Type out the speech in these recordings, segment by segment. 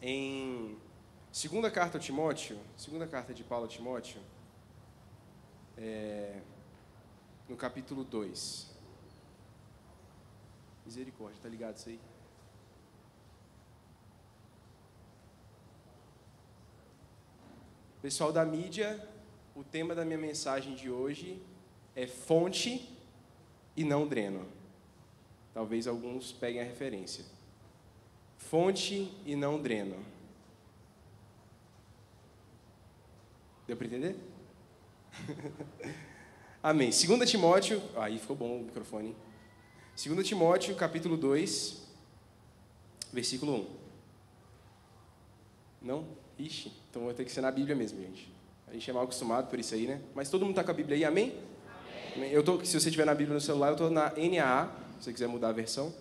Em segunda carta a Timóteo, segunda carta de Paulo a Timóteo, no capítulo 2. Misericórdia, tá ligado isso aí? Pessoal da mídia, o tema da minha mensagem de hoje é fonte e não dreno. Talvez alguns peguem a referência. Fonte e não dreno. Deu para entender? Amém. 2 Timóteo, aí ficou bom o microfone. 2 Timóteo, capítulo 2, versículo 1. Não? Ixi, então vai ter que ser na Bíblia mesmo, gente. A gente é mal acostumado por isso aí, né? Mas todo mundo está com a Bíblia aí, amém? Amém. Se você tiver na Bíblia no celular, eu estou na NAA, se você quiser mudar a versão,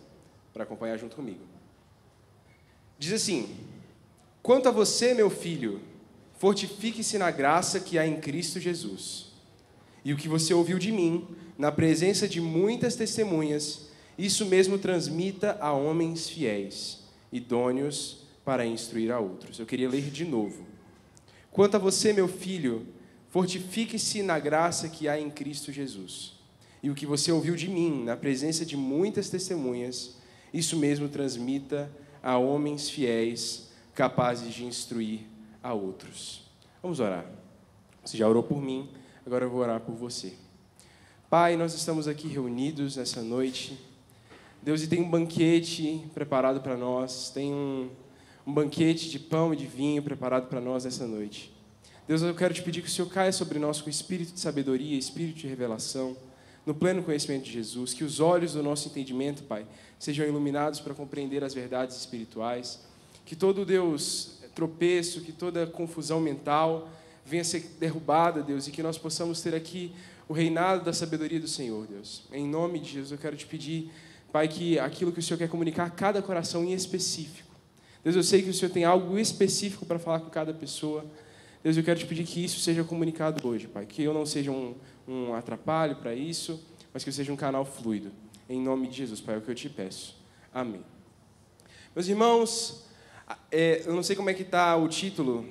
para acompanhar junto comigo. Diz assim: quanto a você, meu filho, fortifique-se na graça que há em Cristo Jesus. E o que você ouviu de mim, na presença de muitas testemunhas, isso mesmo transmita a homens fiéis, idôneos para instruir a outros. Eu queria ler de novo. Quanto a você, meu filho, fortifique-se na graça que há em Cristo Jesus. E o que você ouviu de mim, na presença de muitas testemunhas, isso mesmo transmita a homens fiéis, capazes de instruir a outros. Vamos orar. Você já orou por mim, agora eu vou orar por você. Pai, nós estamos aqui reunidos nessa noite. Deus, e tem um banquete preparado para nós, tem um banquete de pão e de vinho preparado para nós nessa noite. Deus, eu quero te pedir que o Senhor caia sobre nós com espírito de sabedoria, espírito de revelação, no pleno conhecimento de Jesus, que os olhos do nosso entendimento, Pai, sejam iluminados para compreender as verdades espirituais, que todo, Deus, tropeço, que toda confusão mental venha a ser derrubada, Deus, e que nós possamos ter aqui o reinado da sabedoria do Senhor, Deus. Em nome de Jesus, eu quero te pedir, Pai, que aquilo que o Senhor quer comunicar a cada coração em específico, Deus, eu sei que o Senhor tem algo específico para falar com cada pessoa. Deus, eu quero te pedir que isso seja comunicado hoje, Pai. Que eu não seja um atrapalho para isso, mas que eu seja um canal fluido. Em nome de Jesus, Pai, é o que eu te peço. Amém. Meus irmãos, eu não sei como é que está o título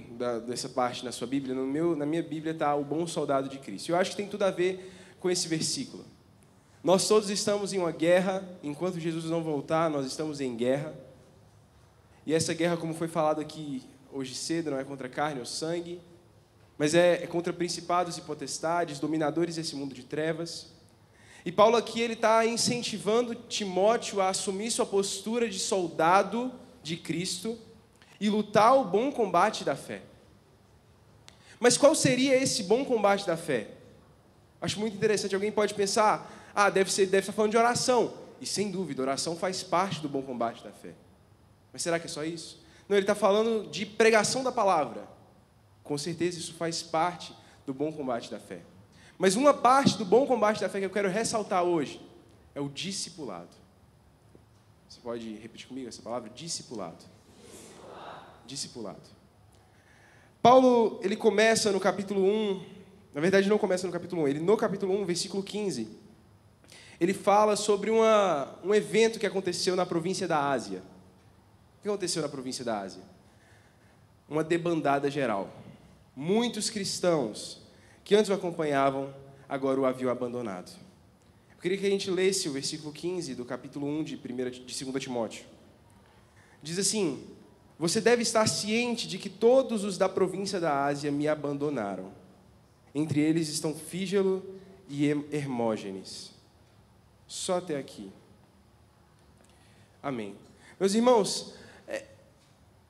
dessa parte na sua Bíblia. Na minha Bíblia está o bom soldado de Cristo. Eu acho que tem tudo a ver com esse versículo. Nós todos estamos em uma guerra. Enquanto Jesus não voltar, nós estamos em guerra. E essa guerra, como foi falado aqui hoje cedo, não é contra carne ou sangue, mas é contra principados e potestades, dominadores desse mundo de trevas. E Paulo aqui ele está incentivando Timóteo a assumir sua postura de soldado de Cristo e lutar o bom combate da fé. Mas qual seria esse bom combate da fé? Acho muito interessante. Alguém pode pensar, deve estar falando de oração. E sem dúvida, oração faz parte do bom combate da fé. Mas será que é só isso? Não, ele está falando de pregação da palavra. Com certeza isso faz parte do bom combate da fé. Mas uma parte do bom combate da fé que eu quero ressaltar hoje é o discipulado. Você pode repetir comigo essa palavra? Discipulado. Discipulado. Paulo, ele começa no capítulo 1, na verdade não começa no capítulo 1, ele no capítulo 1, versículo 15, ele fala sobre um evento que aconteceu na província da Ásia. O que aconteceu na província da Ásia? Uma debandada geral. Muitos cristãos que antes o acompanhavam, agora o haviam abandonado. Eu queria que a gente lesse o versículo 15 do capítulo 1 de 2 Timóteo. Diz assim: você deve estar ciente de que todos os da província da Ásia me abandonaram. Entre eles estão Fígelo e Hermógenes. Só até aqui. Amém. Meus irmãos,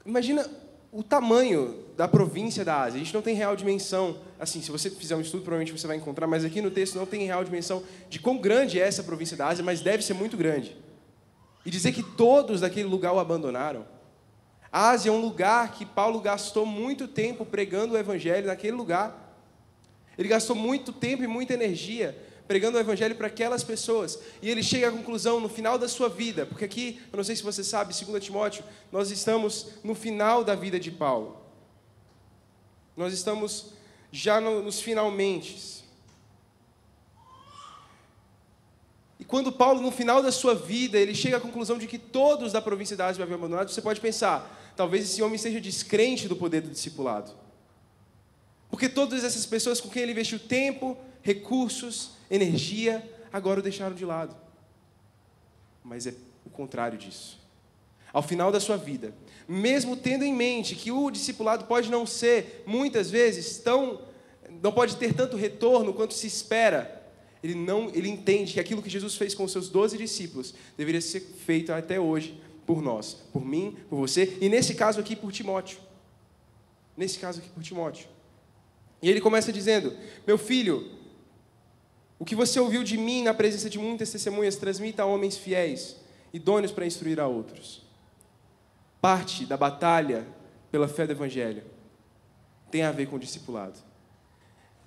imagina o tamanho da província da Ásia. A gente não tem real dimensão. Assim, se você fizer um estudo, provavelmente você vai encontrar, mas aqui no texto não tem real dimensão de quão grande é essa província da Ásia, mas deve ser muito grande. E dizer que todos daquele lugar o abandonaram. A Ásia é um lugar que Paulo gastou muito tempo pregando o evangelho naquele lugar. Ele gastou muito tempo e muita energia pregando o evangelho para aquelas pessoas. E ele chega à conclusão no final da sua vida, porque aqui, eu não sei se você sabe, 2 Timóteo, nós estamos no final da vida de Paulo. Nós estamos já nos finalmente. E E quando Paulo, no final da sua vida, ele chega à conclusão de que todos da província da Ásia haviam abandonado, você pode pensar, talvez esse homem seja descrente do poder do discipulado. Porque todas essas pessoas com quem ele investiu tempo, recursos, energia, agora o deixaram de lado. Mas é o contrário disso. Ao final da sua vida, mesmo tendo em mente que o discipulado pode não ser, muitas vezes, não pode ter tanto retorno quanto se espera, ele entende que aquilo que Jesus fez com os seus 12 discípulos deveria ser feito até hoje por nós, por mim, por você, e nesse caso aqui por Timóteo. E ele começa dizendo: meu filho, o que você ouviu de mim na presença de muitas testemunhas, transmita a homens fiéis, idôneos para instruir a outros. Parte da batalha pela fé do Evangelho tem a ver com o discipulado.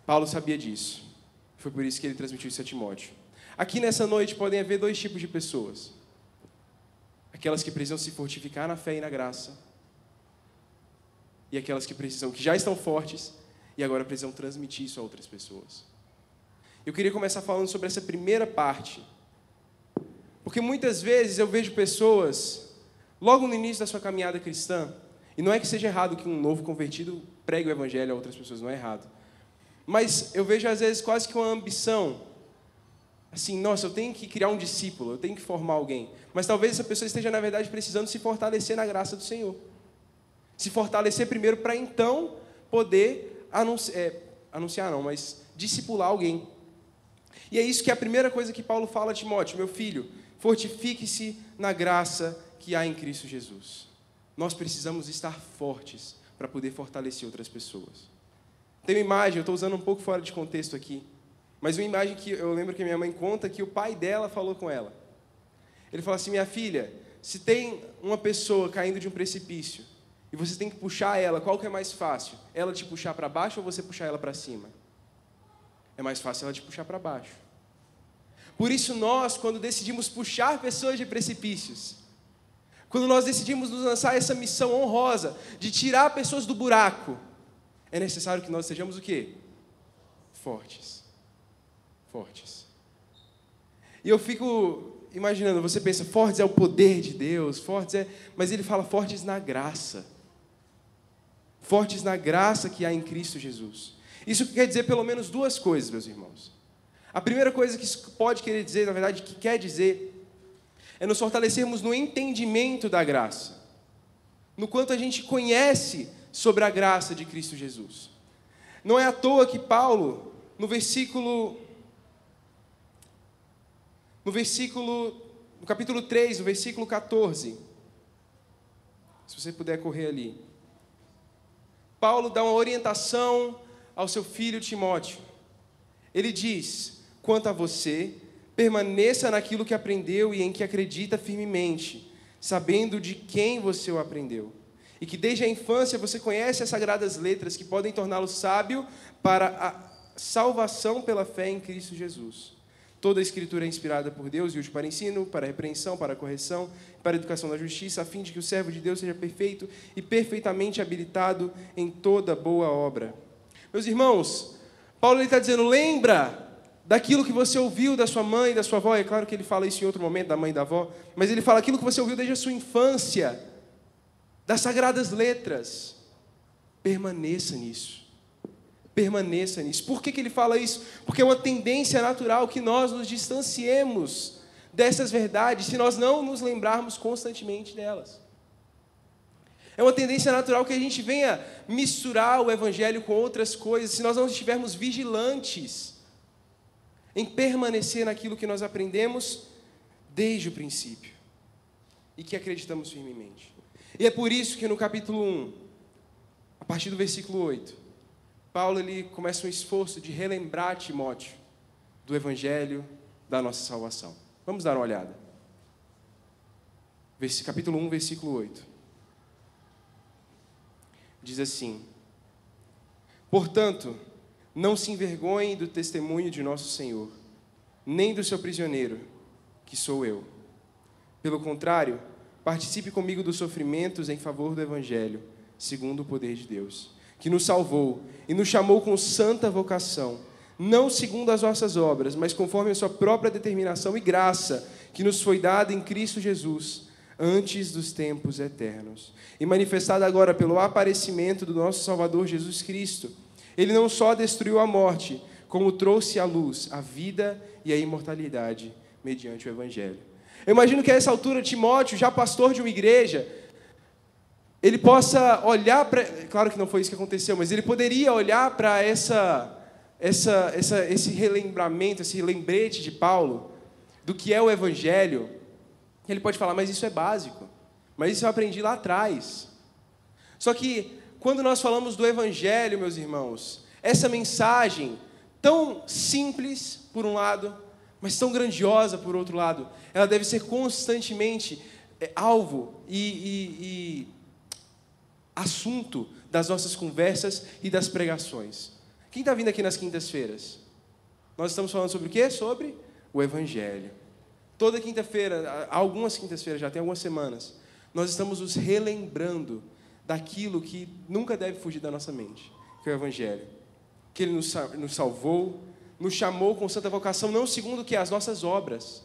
Paulo sabia disso. Foi por isso que ele transmitiu isso a Timóteo. Aqui nessa noite podem haver dois tipos de pessoas. Aquelas que precisam se fortificar na fé e na graça. E aquelas que já estão fortes e agora precisam transmitir isso a outras pessoas. Eu queria começar falando sobre essa primeira parte. Porque muitas vezes eu vejo pessoas, logo no início da sua caminhada cristã, e não é que seja errado que um novo convertido pregue o Evangelho a outras pessoas, não é errado. Mas eu vejo, às vezes, quase que uma ambição. Assim, nossa, eu tenho que criar um discípulo, eu tenho que formar alguém. Mas talvez essa pessoa esteja, na verdade, precisando se fortalecer na graça do Senhor. Se fortalecer primeiro para, então, poder discipular alguém. E é isso que é a primeira coisa que Paulo fala a Timóteo: meu filho, fortifique-se na graça que há em Cristo Jesus. Nós precisamos estar fortes para poder fortalecer outras pessoas. Tem uma imagem, eu estou usando um pouco fora de contexto aqui, mas uma imagem que eu lembro que minha mãe conta que o pai dela falou com ela. Ele falou assim: minha filha, se tem uma pessoa caindo de um precipício e você tem que puxar ela, qual que é mais fácil? Ela te puxar para baixo ou você puxar ela para cima? É mais fácil ela te puxar para baixo. Por isso nós, quando decidimos puxar pessoas de precipícios, quando nós decidimos nos lançar essa missão honrosa de tirar pessoas do buraco, é necessário que nós sejamos o quê? Fortes. E eu fico imaginando, você pensa, fortes é o poder de Deus, mas ele fala fortes na graça. Fortes na graça que há em Cristo Jesus. Isso quer dizer pelo menos duas coisas, meus irmãos. A primeira coisa que isso pode querer dizer, na verdade, que quer dizer, é nos fortalecermos no entendimento da graça. No quanto a gente conhece sobre a graça de Cristo Jesus. Não é à toa que Paulo, no capítulo 3, no versículo 14, se você puder correr ali, Paulo dá uma orientação ao seu filho Timóteo. Ele diz: quanto a você, permaneça naquilo que aprendeu e em que acredita firmemente, sabendo de quem você o aprendeu. E que desde a infância você conhece as sagradas letras que podem torná-lo sábio para a salvação pela fé em Cristo Jesus. Toda a Escritura é inspirada por Deus e útil para ensino, para repreensão, para correção, para a educação da justiça, a fim de que o servo de Deus seja perfeito e perfeitamente habilitado em toda boa obra. Meus irmãos, Paulo está dizendo: lembra daquilo que você ouviu da sua mãe e da sua avó. É claro que ele fala isso em outro momento, da mãe e da avó, mas ele fala aquilo que você ouviu desde a sua infância, das sagradas letras. Permaneça nisso. Permaneça nisso. Por que ele fala isso? Porque é uma tendência natural que nós nos distanciemos dessas verdades se nós não nos lembrarmos constantemente delas. É uma tendência natural que a gente venha misturar o Evangelho com outras coisas se nós não estivermos vigilantes em permanecer naquilo que nós aprendemos desde o princípio e que acreditamos firmemente. E é por isso que no capítulo 1, a partir do versículo 8, Paulo ele começa um esforço de relembrar Timóteo do Evangelho da nossa salvação. Vamos dar uma olhada. Capítulo 1, versículo 8. Diz assim: portanto, não se envergonhe do testemunho de nosso Senhor, nem do seu prisioneiro, que sou eu. Pelo contrário, participe comigo dos sofrimentos em favor do Evangelho, segundo o poder de Deus, que nos salvou e nos chamou com santa vocação, não segundo as nossas obras, mas conforme a sua própria determinação e graça, que nos foi dada em Cristo Jesus, antes dos tempos eternos, e manifestada agora pelo aparecimento do nosso Salvador Jesus Cristo. Ele não só destruiu a morte, como trouxe à luz a vida e a imortalidade mediante o Evangelho. Eu imagino que a essa altura Timóteo, já pastor de uma igreja, ele possa olhar para... Claro que não foi isso que aconteceu, mas ele poderia olhar para esse relembramento, esse lembrete de Paulo, do que é o Evangelho. Ele pode falar, mas isso é básico, mas isso eu aprendi lá atrás. Só que, quando nós falamos do Evangelho, meus irmãos, essa mensagem tão simples, por um lado, mas tão grandiosa, por outro lado, ela deve ser constantemente alvo e assunto das nossas conversas e das pregações. Quem está vindo aqui nas quintas-feiras? Nós estamos falando sobre o quê? Sobre o Evangelho. Toda quinta-feira, algumas quintas-feiras, já tem algumas semanas, nós estamos nos relembrando daquilo que nunca deve fugir da nossa mente, que é o Evangelho. Que Ele nos salvou, nos chamou com santa vocação, não segundo o que as nossas obras,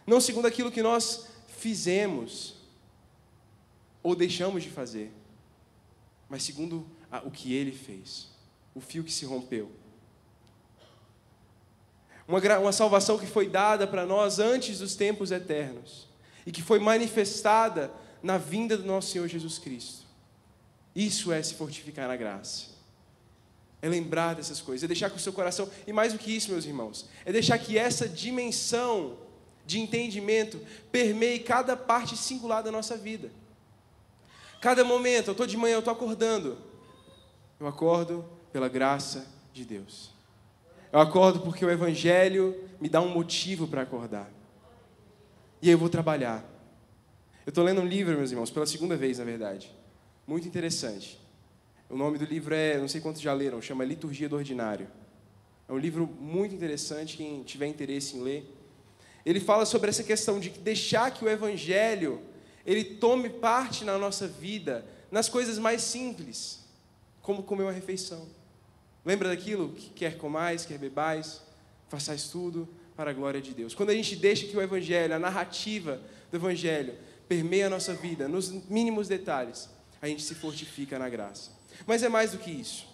não segundo aquilo que nós fizemos ou deixamos de fazer, mas segundo o que Ele fez, o fio que se rompeu. Uma salvação que foi dada para nós antes dos tempos eternos e que foi manifestada na vinda do nosso Senhor Jesus Cristo. Isso é se fortificar na graça. É lembrar dessas coisas, é deixar que o seu coração... E mais do que isso, meus irmãos, é deixar que essa dimensão de entendimento permeie cada parte singular da nossa vida. Cada momento, eu estou de manhã, eu estou acordando. Eu acordo pela graça de Deus. Eu acordo porque o Evangelho me dá um motivo para acordar. E aí eu vou trabalhar. Eu estou lendo um livro, meus irmãos, pela segunda vez, na verdade. Muito interessante. O nome do livro não sei quantos já leram, chama Liturgia do Ordinário. É um livro muito interessante, quem tiver interesse em ler. Ele fala sobre essa questão de deixar que o Evangelho, ele tome parte na nossa vida, nas coisas mais simples, como comer uma refeição. Lembra daquilo? Que quer comais, quer bebais, façais tudo para a glória de Deus. Quando a gente deixa que o Evangelho, a narrativa do Evangelho, permeia a nossa vida, nos mínimos detalhes, a gente se fortifica na graça. Mas é mais do que isso.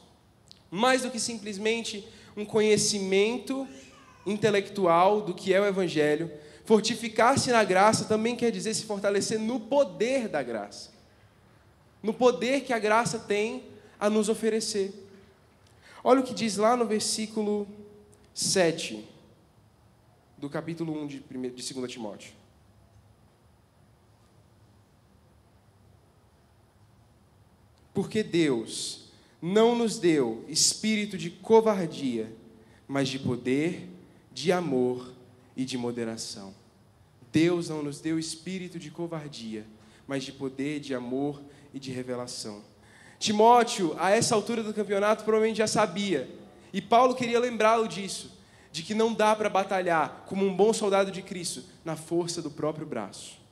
Mais do que simplesmente um conhecimento intelectual do que é o Evangelho. Fortificar-se na graça também quer dizer se fortalecer no poder da graça. No poder que a graça tem a nos oferecer. Olha o que diz lá no versículo 7 do capítulo 1 de 2 Timóteo. Porque Deus não nos deu espírito de covardia, mas de poder, de amor e de moderação. Deus não nos deu espírito de covardia, mas de poder, de amor e de revelação. Timóteo, a essa altura do campeonato, provavelmente já sabia. E Paulo queria lembrá-lo disso, de que não dá para batalhar como um bom soldado de Cristo na força do próprio braço.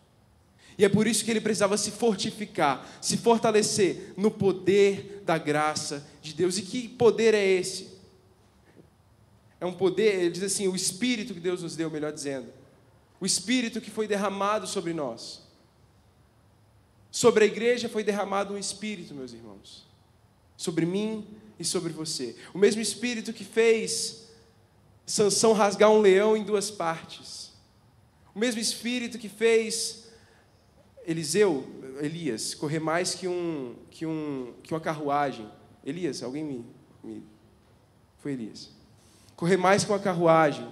E é por isso que ele precisava se fortificar, se fortalecer no poder da graça de Deus. E que poder é esse? É um poder, ele diz assim, o Espírito que Deus nos deu, melhor dizendo. O Espírito que foi derramado sobre nós. Sobre a igreja foi derramado um Espírito, meus irmãos. Sobre mim e sobre você. O mesmo Espírito que fez Sansão rasgar um leão em duas partes. O mesmo Espírito que fez Elias, correr mais que uma carruagem. Elias, alguém Foi Elias. Correr mais que uma carruagem.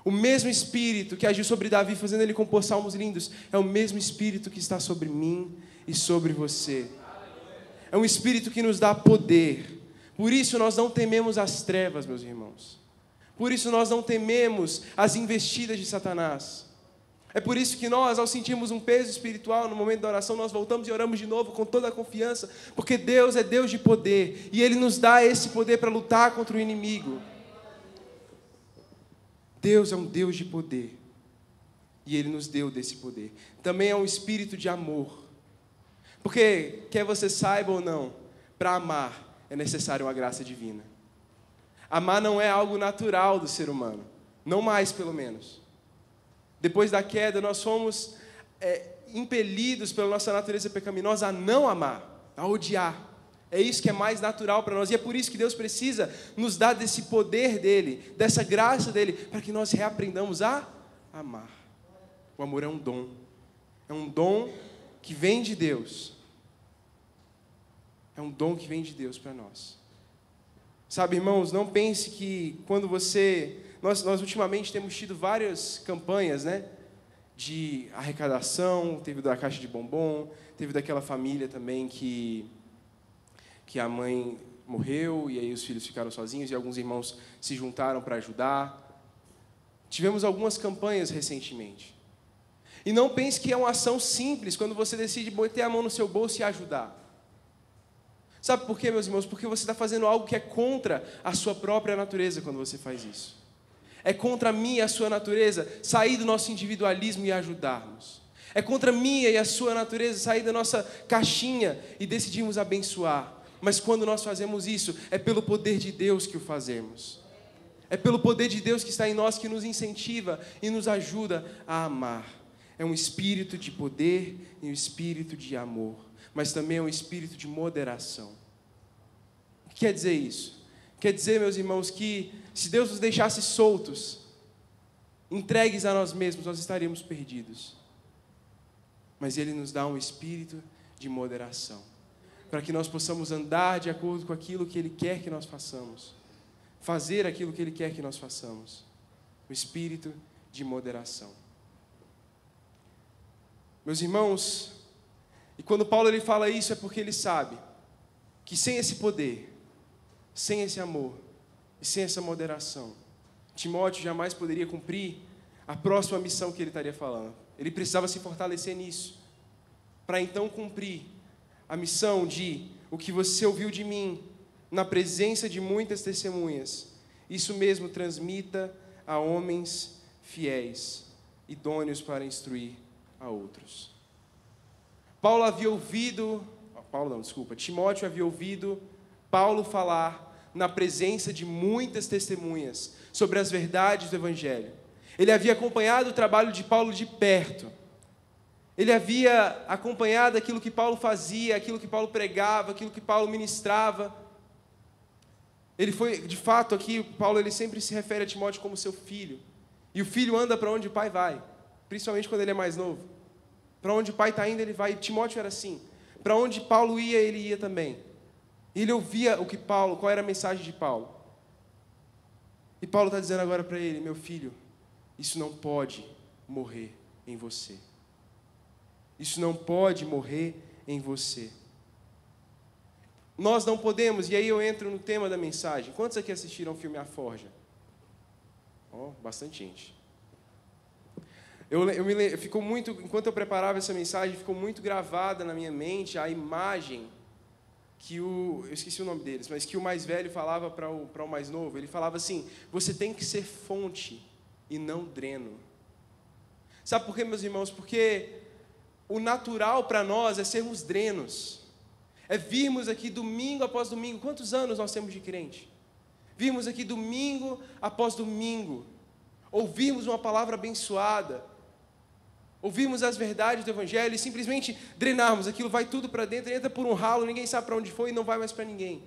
O mesmo Espírito que agiu sobre Davi, fazendo ele compor salmos lindos, é o mesmo Espírito que está sobre mim e sobre você. É um Espírito que nos dá poder. Por isso nós não tememos as trevas, meus irmãos. Por isso nós não tememos as investidas de Satanás. É por isso que nós, ao sentirmos um peso espiritual no momento da oração, nós voltamos e oramos de novo com toda a confiança, porque Deus é Deus de poder, e Ele nos dá esse poder para lutar contra o inimigo. Deus é um Deus de poder, e Ele nos deu desse poder. Também é um espírito de amor, porque, quer você saiba ou não, para amar é necessário uma graça divina. Amar não é algo natural do ser humano. Não mais, pelo menos. Depois da queda, nós fomos impelidos pela nossa natureza pecaminosa a não amar, a odiar. É isso que é mais natural para nós. E é por isso que Deus precisa nos dar desse poder dEle, dessa graça dEle, para que nós reaprendamos a amar. O amor é um dom. É um dom que vem de Deus. É um dom que vem de Deus para nós. Sabe, irmãos, não pense que quando você... Nós ultimamente temos tido várias campanhas, né? De arrecadação, teve da caixa de bombom, teve daquela família também que a mãe morreu e aí os filhos ficaram sozinhos e alguns irmãos se juntaram para ajudar. Tivemos algumas campanhas recentemente. E não pense que é uma ação simples quando você decide meter a mão no seu bolso e ajudar. Sabe por quê, meus irmãos? Porque você está fazendo algo que é contra a sua própria natureza quando você faz isso. É contra a minha e a sua natureza sair do nosso individualismo e ajudarmos. É contra a minha e a sua natureza sair da nossa caixinha e decidirmos abençoar. Mas quando nós fazemos isso, é pelo poder de Deus que o fazemos. É pelo poder de Deus que está em nós, que nos incentiva e nos ajuda a amar. É um espírito de poder e um espírito de amor. Mas também é um espírito de moderação. O que quer dizer isso? Quer dizer, meus irmãos, que se Deus nos deixasse soltos, entregues a nós mesmos, nós estaríamos perdidos. Mas Ele nos dá um espírito de moderação, para que nós possamos andar de acordo com aquilo que Ele quer que nós façamos, fazer aquilo que Ele quer que nós façamos. O espírito de moderação. Meus irmãos, e quando Paulo ele fala isso é porque ele sabe que sem esse poder, sem esse amor e sem essa moderação, Timóteo jamais poderia cumprir a próxima missão que ele estaria falando. Ele precisava se fortalecer nisso, para então cumprir a missão de o que você ouviu de mim, na presença de muitas testemunhas, isso mesmo transmita a homens fiéis, idôneos para instruir a outros. Timóteo havia ouvido Paulo falar na presença de muitas testemunhas sobre as verdades do Evangelho. Ele havia acompanhado o trabalho de Paulo de perto. Ele havia acompanhado aquilo que Paulo fazia, aquilo que Paulo pregava, aquilo que Paulo ministrava. Ele foi, de fato, aqui, Paulo ele sempre se refere a Timóteo como seu filho. E o filho anda para onde o pai vai, principalmente quando ele é mais novo. Para onde o pai está indo, ele vai. Timóteo era assim. Para onde Paulo ia, ele ia também. Ele ouvia qual era a mensagem de Paulo. E Paulo está dizendo agora para ele: meu filho, isso não pode morrer em você. Isso não pode morrer em você. Nós não podemos, e aí eu entro no tema da mensagem. Quantos aqui assistiram o filme A Forja? Bastante gente. Ficou muito, enquanto eu preparava essa mensagem, ficou muito gravada na minha mente a imagem que eu esqueci o nome deles, mas que o mais velho falava para o mais novo. Ele falava assim: você tem que ser fonte e não dreno. Sabe por quê, meus irmãos? Porque o natural para nós é sermos drenos. É virmos aqui domingo após domingo. Quantos anos nós temos de crente? Virmos aqui domingo após domingo. Ouvirmos uma palavra abençoada. Ouvirmos as verdades do Evangelho e simplesmente drenarmos. Aquilo vai tudo para dentro, entra por um ralo, ninguém sabe para onde foi e não vai mais para ninguém.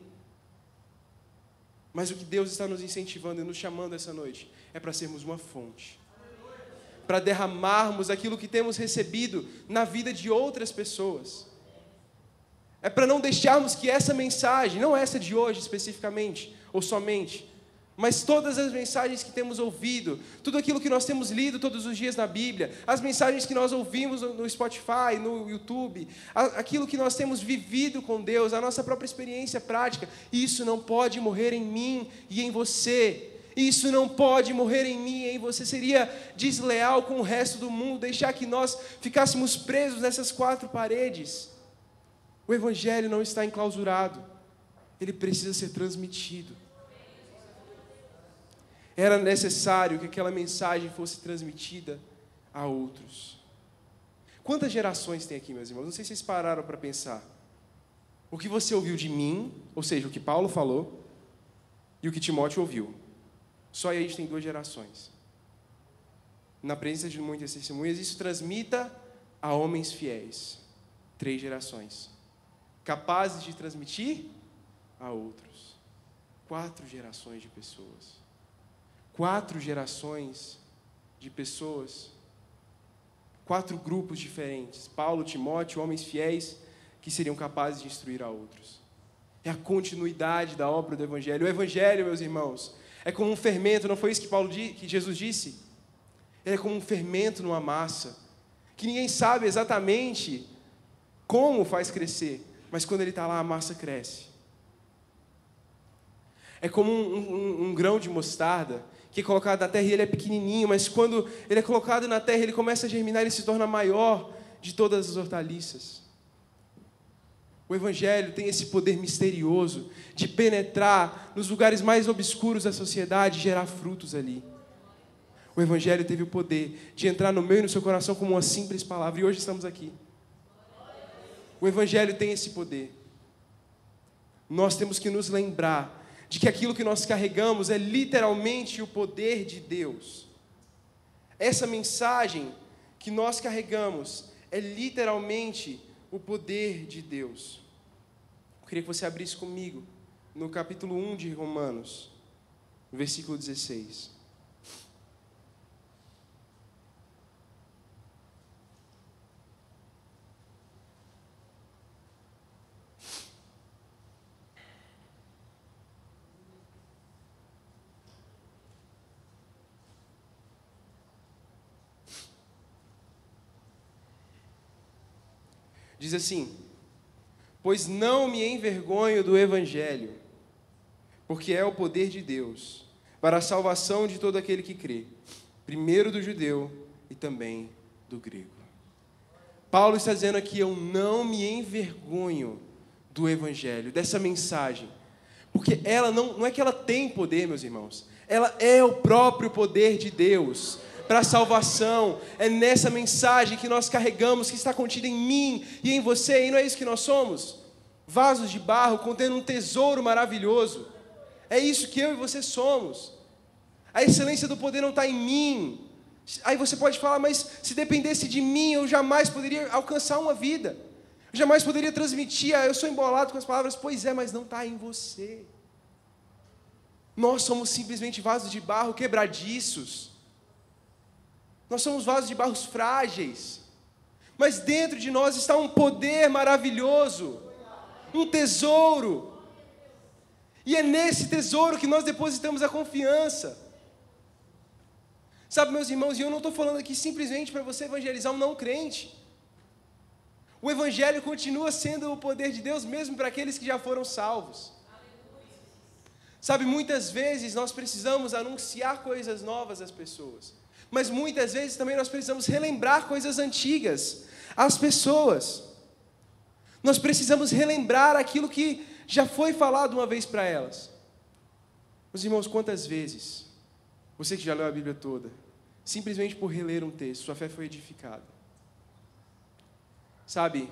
Mas o que Deus está nos incentivando e nos chamando essa noite é para sermos uma fonte. Para derramarmos aquilo que temos recebido na vida de outras pessoas. É para não deixarmos que essa mensagem, não essa de hoje especificamente, ou somente, mas todas as mensagens que temos ouvido, tudo aquilo que nós temos lido todos os dias na Bíblia, as mensagens que nós ouvimos no Spotify, no YouTube, aquilo que nós temos vivido com Deus, a nossa própria experiência prática, isso não pode morrer em mim e em você. Isso não pode morrer em mim e em você. Seria desleal com o resto do mundo deixar que nós ficássemos presos nessas quatro paredes. O Evangelho não está enclausurado, ele precisa ser transmitido. Era necessário que aquela mensagem fosse transmitida a outros. Quantas gerações tem aqui, meus irmãos? Não sei se vocês pararam para pensar. O que você ouviu de mim, ou seja, o que Paulo falou, e o que Timóteo ouviu. Só aí a gente tem 2 gerações. Na presença de muitas testemunhas, isso transmita a homens fiéis. 3 gerações. Capazes de transmitir a outros. 4 gerações de pessoas. 4 gerações de pessoas. 4 grupos diferentes. Paulo, Timóteo, homens fiéis que seriam capazes de instruir a outros. É a continuidade da obra do Evangelho. O Evangelho, meus irmãos, é como um fermento. Não foi isso que Jesus disse? Ele é como um fermento numa massa, que ninguém sabe exatamente como faz crescer, mas quando ele está lá, a massa cresce. É como um grão de mostarda, que é colocado na terra e ele é pequenininho, mas quando ele é colocado na terra, ele começa a germinar e se torna maior de todas as hortaliças. O Evangelho tem esse poder misterioso de penetrar nos lugares mais obscuros da sociedade e gerar frutos ali. O Evangelho teve o poder de entrar no meu e no seu coração como uma simples palavra, e hoje estamos aqui. O Evangelho tem esse poder. Nós temos que nos lembrar de que aquilo que nós carregamos é literalmente o poder de Deus. Essa mensagem que nós carregamos é literalmente o poder de Deus. Eu queria que você abrisse comigo no capítulo 1 de Romanos, no versículo 16. Diz assim: pois não me envergonho do Evangelho, porque é o poder de Deus, para a salvação de todo aquele que crê, primeiro do judeu e também do grego. Paulo está dizendo aqui: eu não me envergonho do Evangelho, dessa mensagem, porque ela não é que ela tem poder, meus irmãos, ela é o próprio poder de Deus para a salvação. É nessa mensagem que nós carregamos, que está contida em mim e em você, e não é isso que nós somos? Vasos de barro contendo um tesouro maravilhoso. É isso que eu e você somos. A excelência do poder não está em mim. Aí você pode falar: mas se dependesse de mim, eu jamais poderia alcançar uma vida, eu jamais poderia transmitir, eu sou embolado com as palavras. Pois é, mas não está em você. Nós somos simplesmente vasos de barro quebradiços. Nós somos vasos de barros frágeis, mas dentro de nós está um poder maravilhoso, um tesouro, e é nesse tesouro que nós depositamos a confiança. Sabe, meus irmãos, e eu não estou falando aqui simplesmente para você evangelizar um não crente. O Evangelho continua sendo o poder de Deus mesmo para aqueles que já foram salvos. Sabe, muitas vezes nós precisamos anunciar coisas novas às pessoas, mas muitas vezes também nós precisamos relembrar coisas antigas às pessoas. Nós precisamos relembrar aquilo que já foi falado uma vez para elas. Meus irmãos, quantas vezes, você que já leu a Bíblia toda, simplesmente por reler um texto, sua fé foi edificada? Sabe,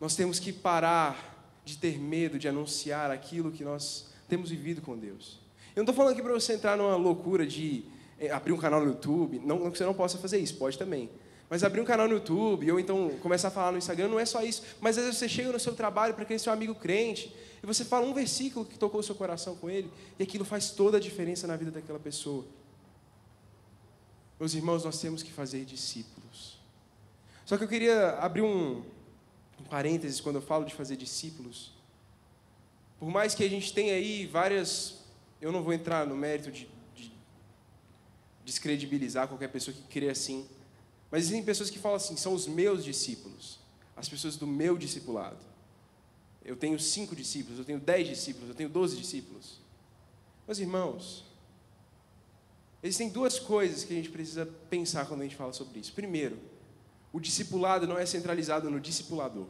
nós temos que parar de ter medo de anunciar aquilo que nós temos vivido com Deus. Eu não estou falando aqui para você entrar numa loucura de abrir um canal no YouTube, não que você não possa fazer isso, pode também. Mas abrir um canal no YouTube, ou então começar a falar no Instagram, não é só isso. Mas às vezes você chega no seu trabalho para aquele seu amigo crente, e você fala um versículo que tocou o seu coração com ele, e aquilo faz toda a diferença na vida daquela pessoa. Meus irmãos, nós temos que fazer discípulos. Só que eu queria abrir um parênteses quando eu falo de fazer discípulos. Por mais que a gente tenha aí várias... Eu não vou entrar no mérito de descredibilizar qualquer pessoa que crê assim, mas existem pessoas que falam assim: são os meus discípulos, as pessoas do meu discipulado. Eu tenho 5 discípulos, eu tenho 10 discípulos, eu tenho 12 discípulos. Meus irmãos, existem 2 coisas que a gente precisa pensar quando a gente fala sobre isso. Primeiro, o discipulado não é centralizado no discipulador.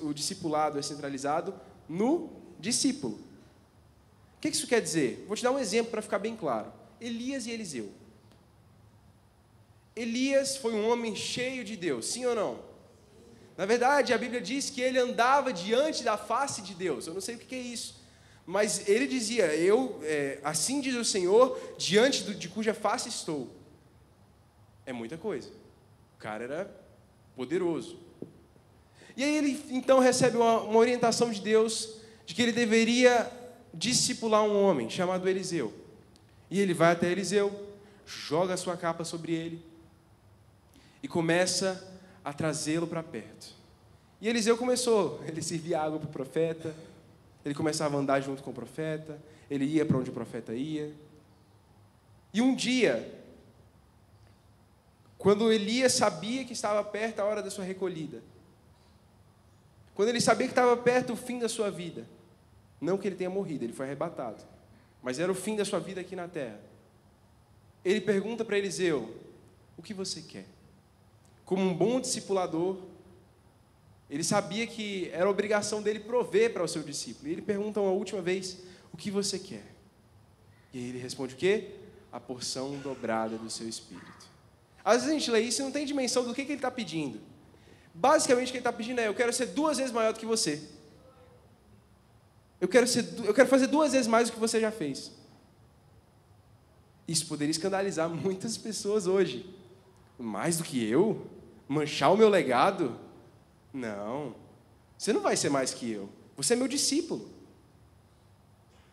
O discipulado é centralizado no discípulo. O que isso quer dizer? Vou te dar um exemplo para ficar bem claro. Elias e Eliseu. Elias foi um homem cheio de Deus, sim ou não? Na verdade, a Bíblia diz que ele andava diante da face de Deus. Eu não sei o que é isso, Mas ele dizia, assim diz o Senhor, diante de cuja face estou. É muita coisa. O cara era poderoso. E aí ele então recebe uma orientação de Deus de que ele deveria discipular um homem chamado Eliseu. E ele vai até Eliseu, joga a sua capa sobre ele e começa a trazê-lo para perto. E Eliseu ele servia água para o profeta, ele começava a andar junto com o profeta, ele ia para onde o profeta ia. E um dia, quando Elias sabia que estava perto a hora da sua recolhida, quando ele sabia que estava perto o fim da sua vida, não que ele tenha morrido, ele foi arrebatado, mas era o fim da sua vida aqui na terra, ele pergunta para Eliseu, o que você quer? Como um bom discipulador, ele sabia que era obrigação dele prover para o seu discípulo, e ele pergunta uma última vez, o que você quer? E aí ele responde o quê? A porção dobrada do seu espírito. Às vezes a gente lê isso e não tem dimensão do que ele está pedindo. Basicamente o que ele está pedindo é, eu quero ser 2 vezes maior do que você. Eu quero fazer 2 vezes mais do que você já fez. Isso poderia escandalizar muitas pessoas hoje. Mais do que eu? Manchar o meu legado? Não. Você não vai ser mais que eu. Você é meu discípulo.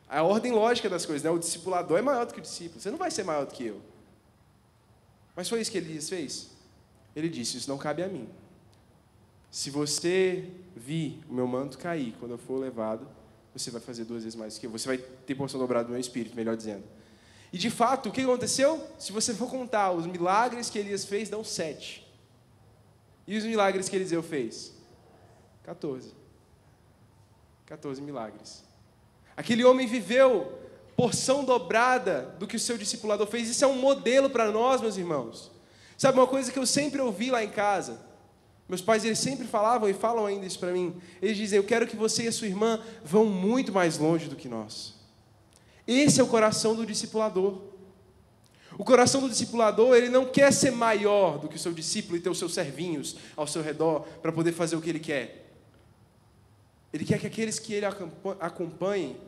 A ordem lógica das coisas, né? O discipulador é maior do que o discípulo. Você não vai ser maior do que eu. Mas foi isso que Elias fez? Ele disse, isso não cabe a mim. Se você vir o meu manto cair quando eu for levado, você vai fazer 2 vezes mais do que eu. Você vai ter porção dobrada do meu espírito, melhor dizendo. E de fato, o que aconteceu? Se você for contar, os milagres que Elias fez dão 7. E os milagres que Eliseu fez? 14. 14 milagres. Aquele homem viveu porção dobrada do que o seu discipulador fez. Isso é um modelo para nós, meus irmãos. Sabe uma coisa que eu sempre ouvi lá em casa? Meus pais, eles sempre falavam e falam ainda isso para mim. Eles dizem, eu quero que você e a sua irmã vão muito mais longe do que nós. Esse é o coração do discipulador. O coração do discipulador, ele não quer ser maior do que o seu discípulo e ter os seus servinhos ao seu redor para poder fazer o que ele quer. Ele quer que aqueles que ele acompanhe,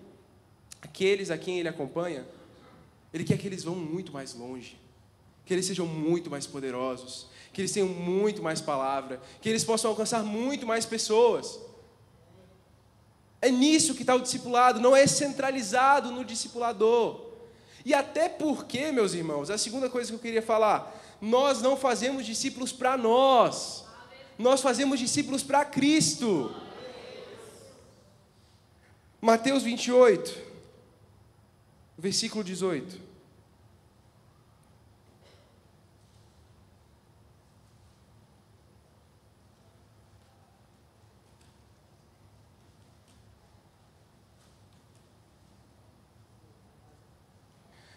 aqueles a quem ele acompanha, ele quer que eles vão muito mais longe, que eles sejam muito mais poderosos, que eles tenham muito mais palavra, que eles possam alcançar muito mais pessoas. É nisso que está o discipulado, não é centralizado no discipulador. E até porque, meus irmãos, a segunda coisa que eu queria falar, nós não fazemos discípulos para nós, nós fazemos discípulos para Cristo. Mateus 28, versículo 18.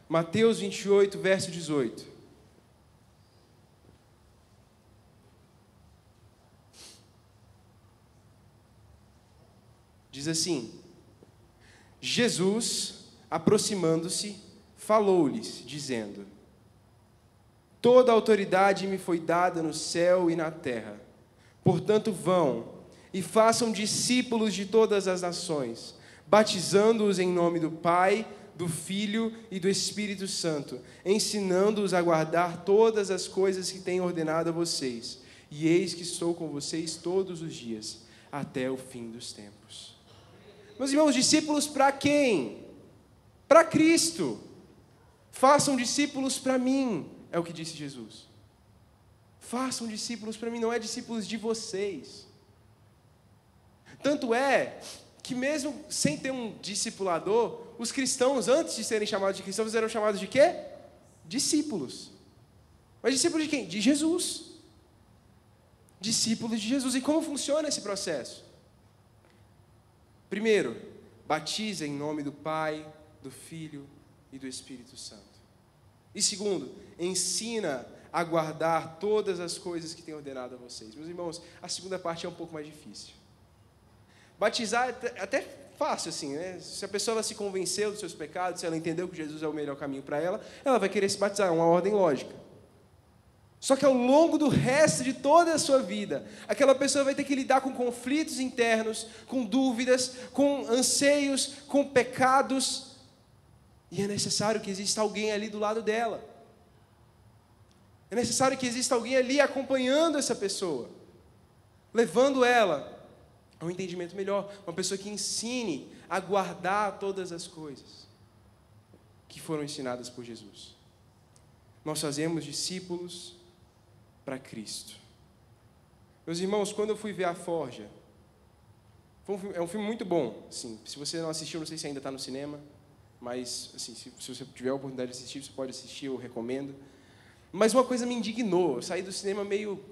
Mateus 28, verso 18. Diz assim, Jesus, aproximando-se, falou-lhes, dizendo, toda a autoridade me foi dada no céu e na terra. Portanto, vão e façam discípulos de todas as nações, batizando-os em nome do Pai, do Filho e do Espírito Santo, ensinando-os a guardar todas as coisas que tenho ordenado a vocês. E eis que estou com vocês todos os dias, até o fim dos tempos. Meus irmãos, discípulos para quem? Para Cristo. Façam discípulos para mim, é o que disse Jesus. Façam discípulos para mim, não é discípulos de vocês. Tanto é que mesmo sem ter um discipulador, os cristãos, antes de serem chamados de cristãos, eram chamados de quê? Discípulos. Mas discípulos de quem? De Jesus. Discípulos de Jesus. E como funciona esse processo? Primeiro, batiza em nome do Pai, do Filho e do Espírito Santo. E segundo, ensina a guardar todas as coisas que tem ordenado a vocês. Meus irmãos, a segunda parte é um pouco mais difícil. Batizar é até fácil, assim, né? Se a pessoa ela se convenceu dos seus pecados, se ela entendeu que Jesus é o melhor caminho para ela, ela vai querer se batizar, é uma ordem lógica. Só que ao longo do resto de toda a sua vida, aquela pessoa vai ter que lidar com conflitos internos, com dúvidas, com anseios, com pecados. E é necessário que exista alguém ali do lado dela. É necessário que exista alguém ali acompanhando essa pessoa, levando ela a um entendimento melhor. Uma pessoa que ensine a guardar todas as coisas que foram ensinadas por Jesus. Nós fazemos discípulos para Cristo. Meus irmãos, quando eu fui ver A Forja, é um filme muito bom. Assim, se você não assistiu, não sei se ainda está no cinema, mas assim, se você tiver a oportunidade de assistir, você pode assistir, eu recomendo. Mas uma coisa me indignou. Eu saí do cinema meio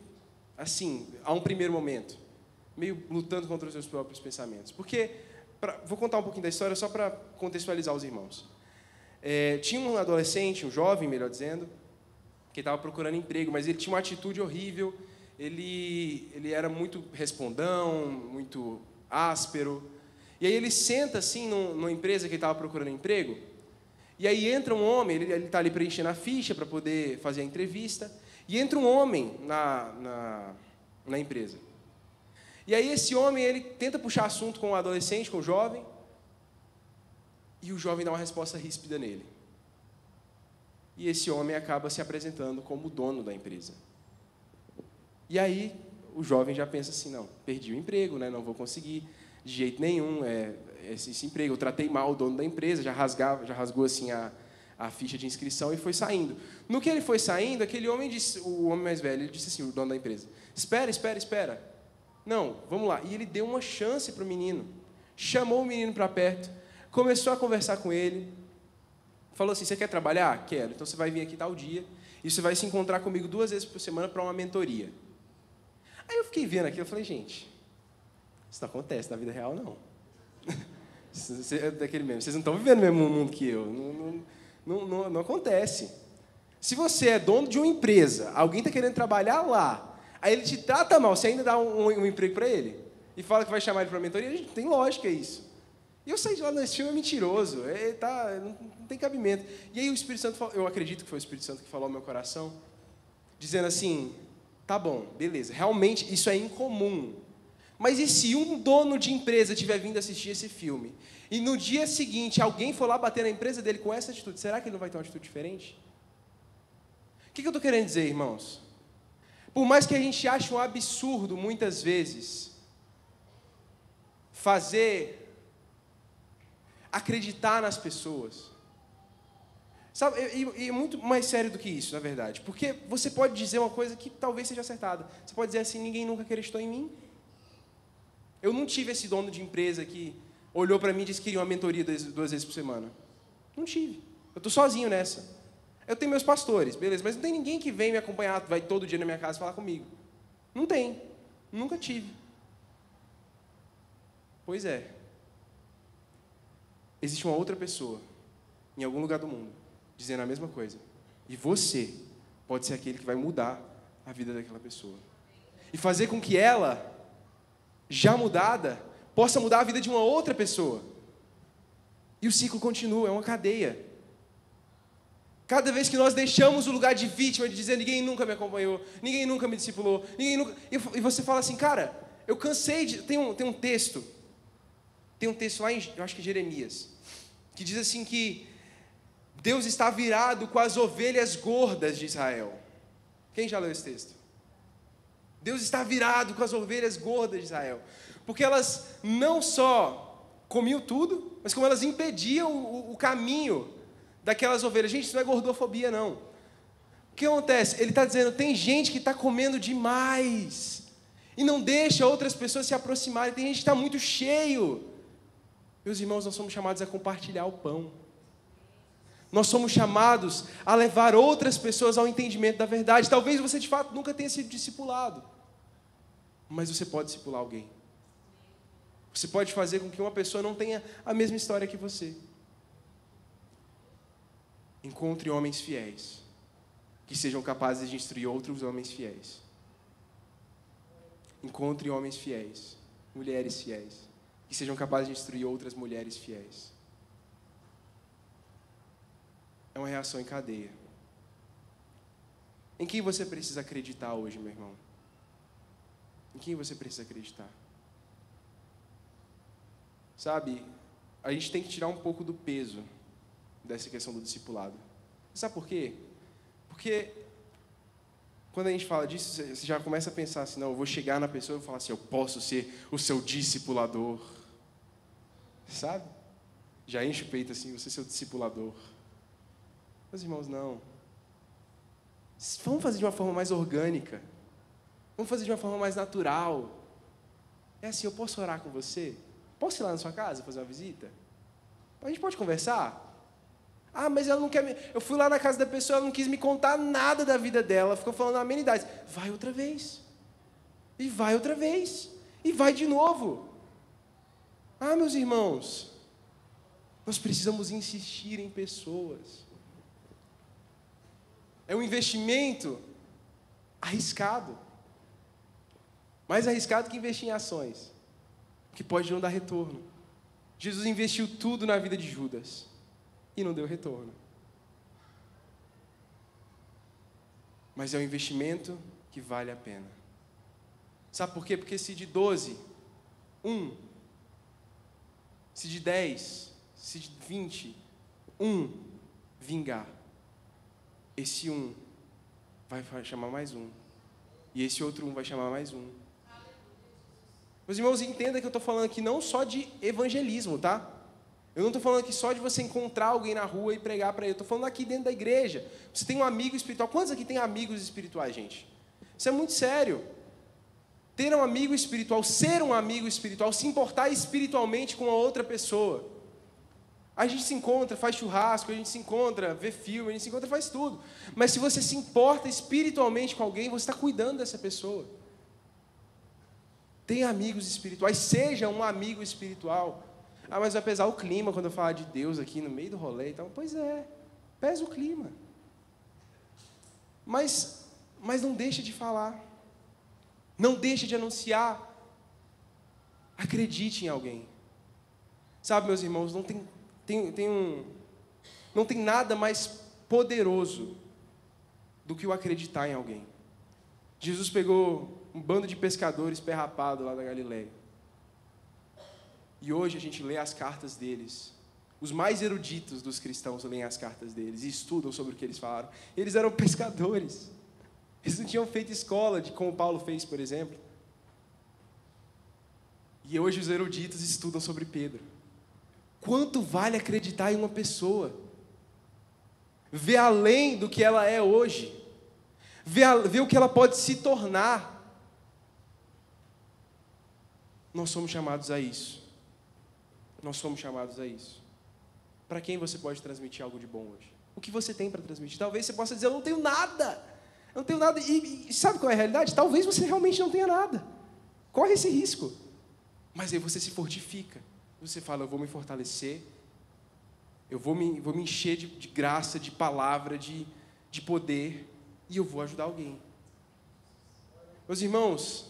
assim, a um primeiro momento, meio lutando contra os seus próprios pensamentos. Porque, vou contar um pouquinho da história só para contextualizar os irmãos. Tinha um adolescente, um jovem, melhor dizendo, que estava procurando emprego, mas ele tinha uma atitude horrível, ele era muito respondão, muito áspero. E aí ele senta assim numa empresa que ele estava procurando emprego, e aí entra um homem, ele está ali preenchendo a ficha para poder fazer a entrevista, e entra um homem na empresa. E aí esse homem, ele tenta puxar assunto com o adolescente, com o jovem, e o jovem dá uma resposta ríspida nele. E esse homem acaba se apresentando como o dono da empresa. E aí o jovem já pensa assim, não, perdi o emprego, né, não vou conseguir de jeito nenhum esse emprego. Eu tratei mal o dono da empresa, já rasgou assim a ficha de inscrição e foi saindo. No que ele foi saindo, aquele homem disse, o homem mais velho, ele disse assim, o dono da empresa, espera. Não, vamos lá. E ele deu uma chance para o menino, chamou o menino para perto, começou a conversar com ele, falou assim, você quer trabalhar? Quero. Então você vai vir aqui tal dia e você vai se encontrar comigo 2 vezes por semana para uma mentoria. Aí eu fiquei vendo aquilo, eu falei, gente, isso não acontece na vida real, não. Daquele mesmo, vocês não estão vivendo o mesmo mundo que eu. Não acontece. Se você é dono de uma empresa, alguém está querendo trabalhar lá, aí ele te trata mal, você ainda dá um emprego para ele e fala que vai chamar ele para a mentoria, gente, tem lógica isso. E eu saí de lá, esse filme é mentiroso, não tem cabimento. E aí o Espírito Santo, eu acredito que foi o Espírito Santo que falou ao meu coração, dizendo assim, tá bom, beleza, realmente isso é incomum. Mas e se um dono de empresa tiver vindo assistir esse filme, e no dia seguinte alguém for lá bater na empresa dele com essa atitude, será que ele não vai ter uma atitude diferente? O que eu estou querendo dizer, irmãos? Por mais que a gente ache um absurdo, muitas vezes, acreditar nas pessoas. Sabe, e é muito mais sério do que isso, na verdade. Porque você pode dizer uma coisa que talvez seja acertada. Você pode dizer assim, ninguém nunca acreditou em mim. Eu não tive esse dono de empresa que olhou para mim e disse que queria uma mentoria 2 vezes por semana. Não tive. Eu estou sozinho nessa. Eu tenho meus pastores, beleza, mas não tem ninguém que vem me acompanhar, vai todo dia na minha casa falar comigo. Não tem. Nunca tive. Pois é. Existe uma outra pessoa, em algum lugar do mundo, dizendo a mesma coisa. E você pode ser aquele que vai mudar a vida daquela pessoa. E fazer com que ela, já mudada, possa mudar a vida de uma outra pessoa. E o ciclo continua, é uma cadeia. Cada vez que nós deixamos o lugar de vítima, de dizer, ninguém nunca me acompanhou, ninguém nunca me discipulou, ninguém nunca... E você fala assim, cara, eu cansei de... Tem um texto lá em, eu acho que Jeremias, que diz assim que Deus está virado com as ovelhas gordas de Israel. Quem já leu esse texto? Deus está virado com as ovelhas gordas de Israel. Porque elas não só comiam tudo, mas como elas impediam o caminho daquelas ovelhas. Gente, isso não é gordofobia, não. O que acontece? Ele está dizendo, tem gente que está comendo demais e não deixa outras pessoas se aproximarem. Tem gente que está muito cheio. Meus irmãos, nós somos chamados a compartilhar o pão. Nós somos chamados a levar outras pessoas ao entendimento da verdade. Talvez você, de fato, nunca tenha sido discipulado, mas você pode discipular alguém. Você pode fazer com que uma pessoa não tenha a mesma história que você. Encontre homens fiéis, que sejam capazes de instruir outros homens fiéis. Encontre homens fiéis, mulheres fiéis, que sejam capazes de instruir outras mulheres fiéis. É uma reação em cadeia. Em quem você precisa acreditar hoje, meu irmão? Em quem você precisa acreditar? Sabe, a gente tem que tirar um pouco do peso dessa questão do discipulado. Sabe por quê? Porque quando a gente fala disso, você já começa a pensar assim, não, eu vou chegar na pessoa e vou falar assim, eu posso ser o seu discipulador. Sabe? Já enche o peito assim, você é seu discipulador. Meus irmãos, não. Vamos fazer de uma forma mais orgânica. Vamos fazer de uma forma mais natural. É assim, eu posso orar com você? Posso ir lá na sua casa fazer uma visita? A gente pode conversar? Ah, mas ela não quer me... Eu fui lá na casa da pessoa, ela não quis me contar nada da vida dela, ficou falando amenidades. Vai outra vez. E vai outra vez. E vai de novo. Ah, meus irmãos, nós precisamos insistir em pessoas. É um investimento arriscado. Mais arriscado que investir em ações, que pode não dar retorno. Jesus investiu tudo na vida de Judas e não deu retorno. Mas é um investimento que vale a pena. Sabe por quê? Porque se de 12, 1, se de 10, se de 20, 1 vingar, esse 1 vai chamar mais um. E esse outro 1 vai chamar mais um. Meus irmãos, entenda que eu estou falando aqui não só de evangelismo, tá? Eu não estou falando aqui só de você encontrar alguém na rua e pregar para ele. Eu estou falando aqui dentro da igreja. Você tem um amigo espiritual. Quantos aqui tem amigos espirituais, gente? Isso é muito sério. Ter um amigo espiritual, ser um amigo espiritual, se importar espiritualmente com a outra pessoa. A gente se encontra, faz churrasco, a gente se encontra, vê filme, a gente se encontra, faz tudo. Mas se você se importa espiritualmente com alguém, você está cuidando dessa pessoa. Tenha amigos espirituais, seja um amigo espiritual. Ah, mas vai pesar o clima quando eu falar de Deus aqui no meio do rolê e tal. Pois é, pesa o clima. Mas não deixa de falar. Não deixa de anunciar. Acredite em alguém. Sabe, meus irmãos, não tem nada mais poderoso do que o acreditar em alguém. Jesus pegou um bando de pescadores perrapados lá da Galileia. E hoje a gente lê as cartas deles. Os mais eruditos dos cristãos leem as cartas deles e estudam sobre o que eles falaram. Eles eram pescadores. Eles não tinham feito escola, como Paulo fez, por exemplo. E hoje os eruditos estudam sobre Pedro. Quanto vale acreditar em uma pessoa? Ver além do que ela é hoje. Ver o que ela pode se tornar. Nós somos chamados a isso. Nós somos chamados a isso. Para quem você pode transmitir algo de bom hoje? O que você tem para transmitir? Talvez você possa dizer, eu não tenho nada. Eu não tenho nada. E sabe qual é a realidade? Talvez você realmente não tenha nada. Corre esse risco. Mas aí você se fortifica. Você fala, eu vou me fortalecer. Eu vou me encher de graça, de palavra, de poder. E eu vou ajudar alguém. Meus irmãos,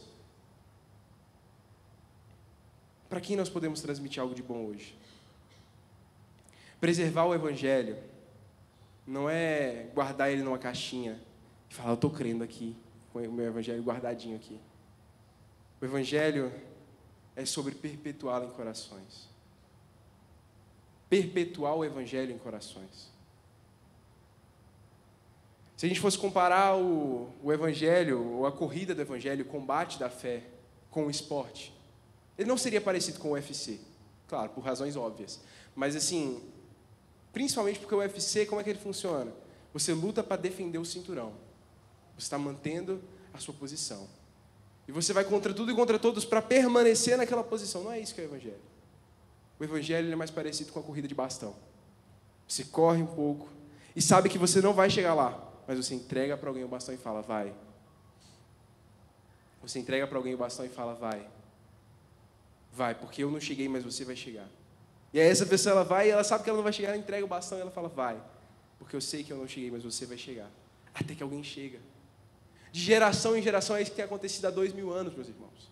para quem nós podemos transmitir algo de bom hoje? Preservar o Evangelho não é guardar ele numa caixinha e falar, eu estou crendo aqui, com o meu Evangelho guardadinho aqui. O Evangelho é sobre perpetuá-lo em corações. Perpetuar o Evangelho em corações. Se a gente fosse comparar o Evangelho, ou a corrida do Evangelho, o combate da fé, com o esporte, ele não seria parecido com o UFC. Claro, por razões óbvias. Mas, assim, principalmente porque o UFC, como é que ele funciona? Você luta para defender o cinturão. Você está mantendo a sua posição. E você vai contra tudo e contra todos para permanecer naquela posição. Não é isso que é o Evangelho. O Evangelho ele é mais parecido com a corrida de bastão. Você corre um pouco e sabe que você não vai chegar lá, mas você entrega para alguém o bastão e fala, vai. Você entrega para alguém o bastão e fala, vai. Vai, porque eu não cheguei, mas você vai chegar. E aí essa pessoa, ela vai, e ela sabe que ela não vai chegar, ela entrega o bastão e ela fala, vai. Porque eu sei que eu não cheguei, mas você vai chegar. Até que alguém chega. De geração em geração, é isso que tem acontecido há 2000 anos, meus irmãos.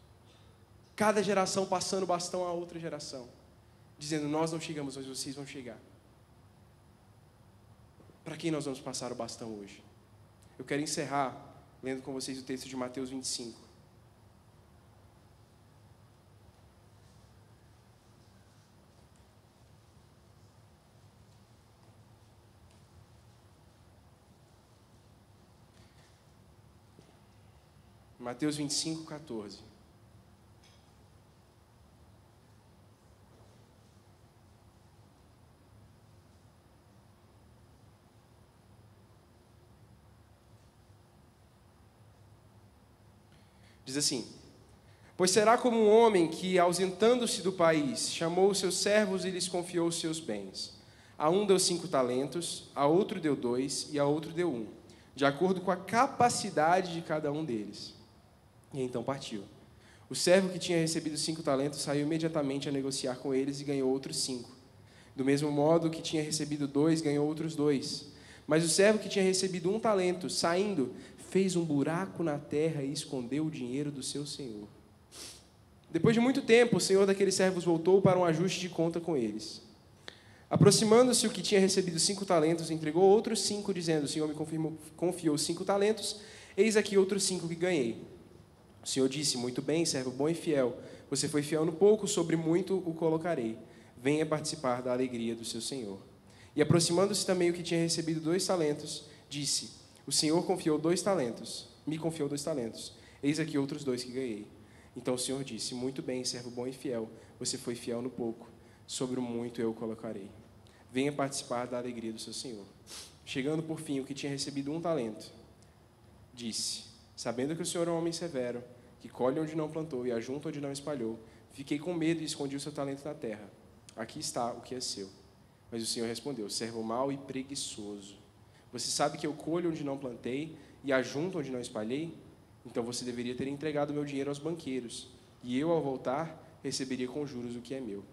Cada geração passando o bastão a outra geração. Dizendo, nós não chegamos, mas vocês vão chegar. Para quem nós vamos passar o bastão hoje? eu quero encerrar lendo com vocês o texto de Mateus 25. Mateus 25, 14. Diz assim: pois será como um homem que, ausentando-se do país, chamou os seus servos e lhes confiou os seus bens. A um deu 5 talentos, a outro deu 2 e a outro deu 1, de acordo com a capacidade de cada um deles. E então partiu. O servo que tinha recebido 5 talentos saiu imediatamente a negociar com eles e ganhou outros 5. Do mesmo modo, o que tinha recebido 2 ganhou outros 2. Mas o servo que tinha recebido 1 talento, saindo, fez um buraco na terra e escondeu o dinheiro do seu senhor. Depois de muito tempo, o senhor daqueles servos voltou para um ajuste de conta com eles. Aproximando-se, o que tinha recebido 5 talentos entregou outros 5, dizendo: o senhor me confiou 5 talentos, eis aqui outros 5 que ganhei. O senhor disse: muito bem, servo bom e fiel, você foi fiel no pouco, sobre muito o colocarei. Venha participar da alegria do seu senhor. E aproximando-se também o que tinha recebido 2 talentos, disse: o senhor confiou 2 talentos, me confiou 2 talentos, eis aqui outros 2 que ganhei. Então o senhor disse: muito bem, servo bom e fiel, você foi fiel no pouco, sobre o muito eu o colocarei. Venha participar da alegria do seu senhor. Chegando por fim o que tinha recebido 1 talento, disse: sabendo que o senhor é um homem severo, que colhe onde não plantou e ajunta onde não espalhou, fiquei com medo e escondi o seu talento na terra. Aqui está o que é seu. Mas o senhor respondeu: servo mau e preguiçoso. Você sabe que eu colho onde não plantei e ajunto onde não espalhei? Então você deveria ter entregado o meu dinheiro aos banqueiros, e eu, ao voltar, receberia com juros o que é meu.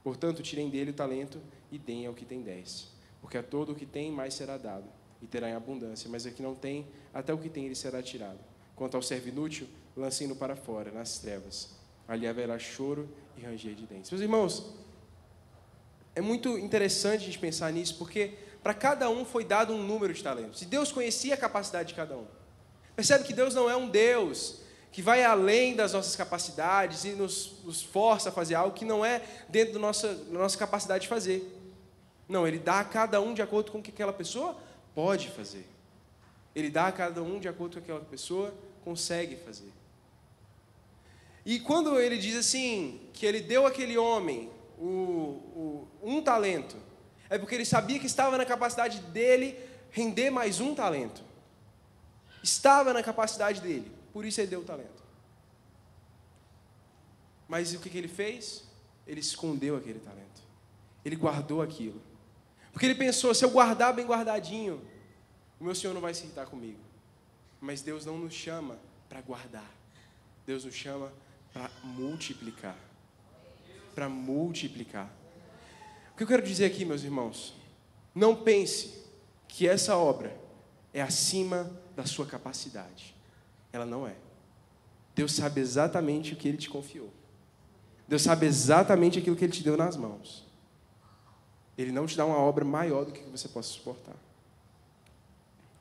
Portanto, tirem dele o talento e deem ao que tem 10. Porque a todo o que tem, mais será dado, e terá em abundância. Mas a que não tem, até o que tem, ele será tirado. Quanto ao servo inútil, lancem-no para fora, nas trevas. Ali haverá choro e ranger de dentes. Meus irmãos, é muito interessante a gente pensar nisso, porque para cada um foi dado um número de talentos. E Deus conhecia a capacidade de cada um. Percebe que Deus não é um Deus que vai além das nossas capacidades e nos força a fazer algo que não é dentro da nossa capacidade de fazer. Não, Ele dá a cada um de acordo com o que aquela pessoa pode fazer. Ele dá a cada um de acordo com o que aquela pessoa consegue fazer. E quando Ele diz assim, que Ele deu àquele homem um talento, é porque Ele sabia que estava na capacidade dele render mais 1 talento. Estava na capacidade dele, por isso Ele deu o talento. Mas o que Ele fez? Ele escondeu aquele talento. Ele guardou aquilo. Porque Ele pensou: se eu guardar bem guardadinho, o meu Senhor não vai se irritar comigo. Mas Deus não nos chama para guardar. Deus nos chama para multiplicar. Para multiplicar. O que eu quero dizer aqui, meus irmãos? Não pense que essa obra é acima da sua capacidade. Ela não é. Deus sabe exatamente o que Ele te confiou. Deus sabe exatamente aquilo que Ele te deu nas mãos. Ele não te dá uma obra maior do que você possa suportar.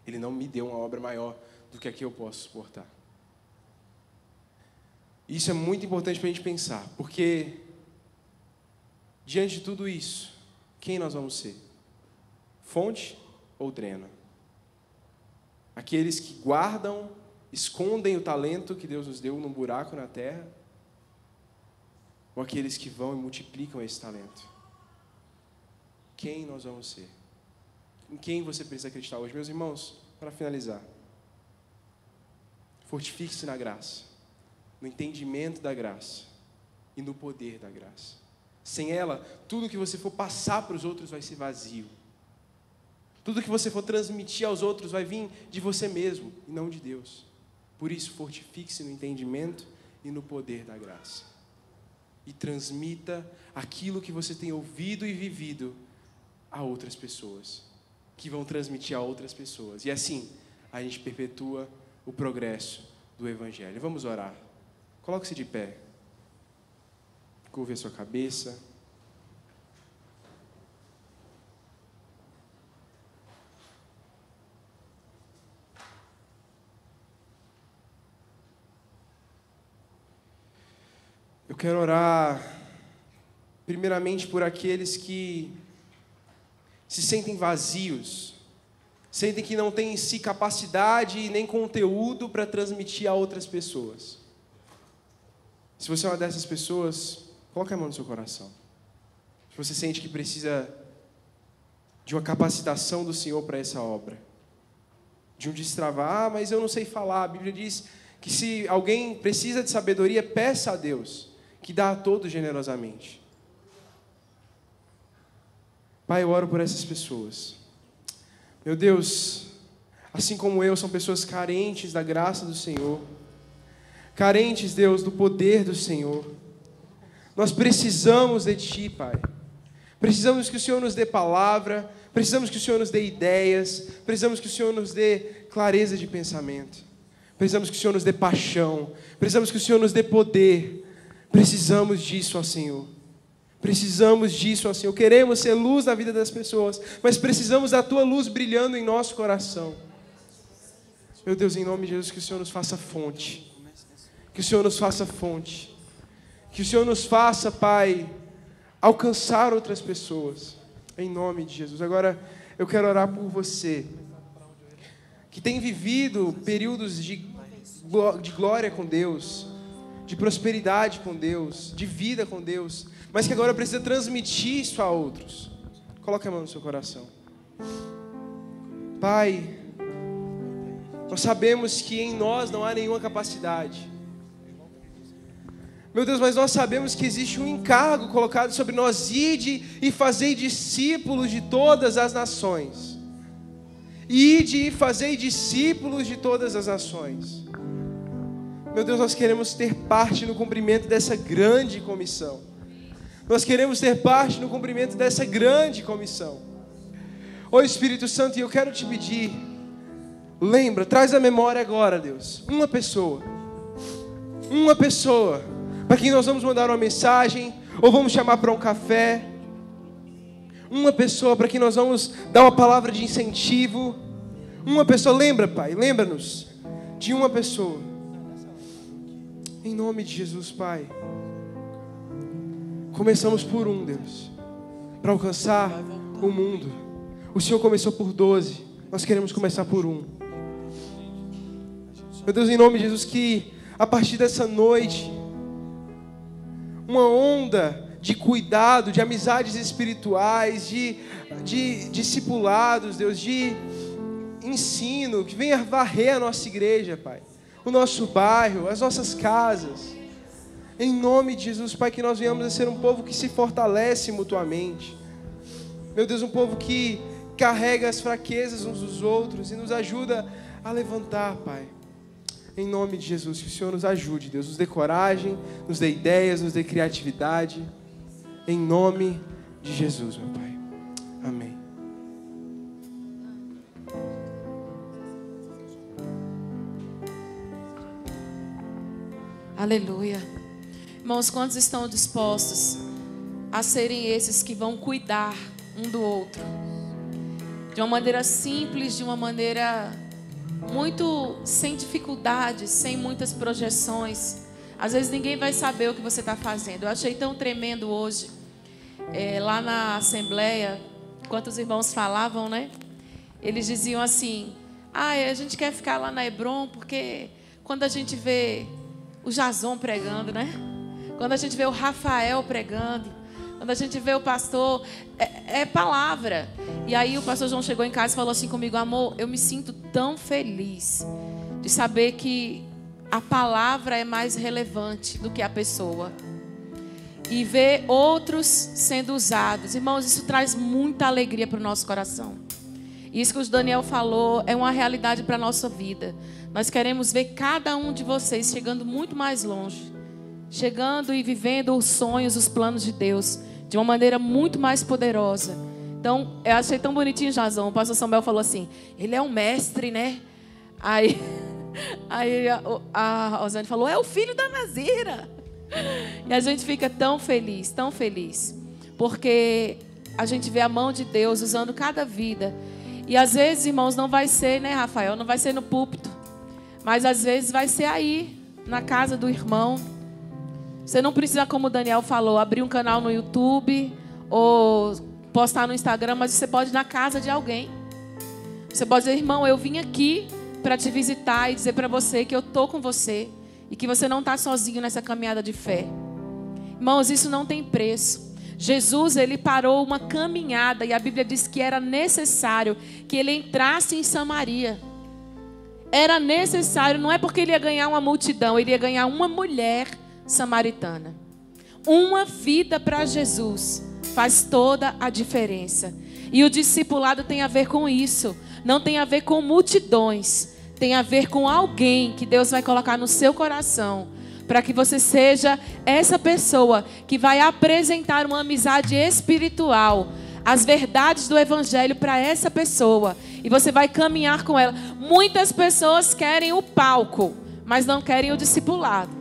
Ele não me deu uma obra maior do que a que eu posso suportar. Isso é muito importante para a gente pensar, porque diante de tudo isso, quem nós vamos ser? Fonte ou dreno? Aqueles que guardam, escondem o talento que Deus nos deu num buraco na terra? Ou aqueles que vão e multiplicam esse talento? Quem nós vamos ser? Em quem você precisa acreditar hoje? Meus irmãos, para finalizar, fortifique-se na graça, no entendimento da graça e no poder da graça. Sem ela, tudo que você for passar para os outros vai ser vazio. Tudo que você for transmitir aos outros vai vir de você mesmo e não de Deus. Por isso, fortifique-se no entendimento e no poder da graça. E transmita aquilo que você tem ouvido e vivido a outras pessoas, que vão transmitir a outras pessoas. E assim, a gente perpetua o progresso do Evangelho. Vamos orar. Coloque-se de pé. Curve a sua cabeça. quero orar, primeiramente, por aqueles que se sentem vazios, sentem que não têm em si capacidade e nem conteúdo para transmitir a outras pessoas. Se você é uma dessas pessoas, coloque a mão no seu coração. Se você sente que precisa de uma capacitação do Senhor para essa obra, de um destravar, mas eu não sei falar. A Bíblia diz que se alguém precisa de sabedoria, peça a Deus, que dá a todos generosamente. Pai, eu oro por essas pessoas. Meu Deus, assim como eu, são pessoas carentes da graça do Senhor, carentes, Deus, do poder do Senhor. Nós precisamos de Ti, Pai. Precisamos que o Senhor nos dê palavra, precisamos que o Senhor nos dê ideias, precisamos que o Senhor nos dê clareza de pensamento, precisamos que o Senhor nos dê paixão, precisamos que o Senhor nos dê poder. Precisamos disso, ó Senhor. Precisamos disso, ó Senhor. Queremos ser luz na vida das pessoas, mas precisamos da Tua luz brilhando em nosso coração. Meu Deus, em nome de Jesus, que o Senhor nos faça fonte. Que o Senhor nos faça fonte. Que o Senhor nos faça, Pai, alcançar outras pessoas. Em nome de Jesus. Agora, eu quero orar por você, que tem vivido períodos de glória com Deus, de prosperidade com Deus, de vida com Deus, mas que agora precisa transmitir isso a outros. Coloque a mão no seu coração. Pai, nós sabemos que em nós não há nenhuma capacidade. Meu Deus, mas nós sabemos que existe um encargo colocado sobre nós: ide e fazei discípulos de todas as nações. Ide e fazei discípulos de todas as nações. Meu Deus, nós queremos ter parte no cumprimento dessa grande comissão. Nós queremos ter parte no cumprimento dessa grande comissão. Ô Espírito Santo, e eu quero te pedir, lembra, traz a memória agora, Deus, uma pessoa, para quem nós vamos mandar uma mensagem, ou vamos chamar para um café. Uma pessoa para quem nós vamos dar uma palavra de incentivo. Uma pessoa, lembra, Pai, lembra-nos de uma pessoa. Em nome de Jesus, Pai. Começamos por um, Deus, para alcançar o mundo. O Senhor começou por 12, nós queremos começar por um. Meu Deus, em nome de Jesus, que a partir dessa noite, uma onda de cuidado, de amizades espirituais, de discipulados, Deus, de ensino, que venha varrer a nossa igreja, Pai, o nosso bairro, as nossas casas. Em nome de Jesus, Pai, que nós venhamos a ser um povo que se fortalece mutuamente. Meu Deus, um povo que carrega as fraquezas uns dos outros e nos ajuda a levantar, Pai. Em nome de Jesus, que o Senhor nos ajude, Deus, nos dê coragem, nos dê ideias, nos dê criatividade. Em nome de Jesus, meu Pai. Amém. Aleluia. Irmãos, quantos estão dispostos a serem esses que vão cuidar um do outro? De uma maneira simples, de uma maneira muito sem dificuldades, sem muitas projeções. Às vezes ninguém vai saber o que você está fazendo. Eu achei tão tremendo hoje, lá na Assembleia, enquanto os irmãos falavam, né? Eles diziam assim: a gente quer ficar lá na Hebron, porque quando a gente vê o Jason pregando, né? Quando a gente vê o Rafael pregando, quando a gente vê o pastor, é palavra. E aí o pastor João chegou em casa e falou assim comigo: amor, eu me sinto tão feliz de saber que a palavra é mais relevante do que a pessoa. E ver outros sendo usados. Irmãos, isso traz muita alegria para o nosso coração. Isso que o Daniel falou é uma realidade para a nossa vida. Nós queremos ver cada um de vocês chegando muito mais longe. Chegando e vivendo os sonhos, os planos de Deus de uma maneira muito mais poderosa. Então, eu achei tão bonitinho, Jazão. O pastor Samuel falou assim: ele é um mestre, né? Aí a Rosane falou: é o filho da Nazira. E a gente fica tão feliz, porque a gente vê a mão de Deus usando cada vida. E às vezes, irmãos, não vai ser, né, Rafael? Não vai ser no púlpito, mas às vezes vai ser aí, na casa do irmão. Você não precisa, como o Daniel falou, abrir um canal no YouTube ou postar no Instagram, mas você pode ir na casa de alguém. Você pode dizer, irmão, eu vim aqui para te visitar e dizer para você que eu estou com você e que você não está sozinho nessa caminhada de fé. Irmãos, isso não tem preço. Jesus, ele parou uma caminhada e a Bíblia diz que era necessário que ele entrasse em Samaria. Era necessário, não é porque ele ia ganhar uma multidão, ele ia ganhar uma mulher samaritana. Uma vida para Jesus faz toda a diferença. E o discipulado tem a ver com isso. Não tem a ver com multidões. Tem a ver com alguém que Deus vai colocar no seu coração, para que você seja essa pessoa que vai apresentar uma amizade espiritual, as verdades do Evangelho para essa pessoa. E você vai caminhar com ela. Muitas pessoas querem o palco, mas não querem o discipulado.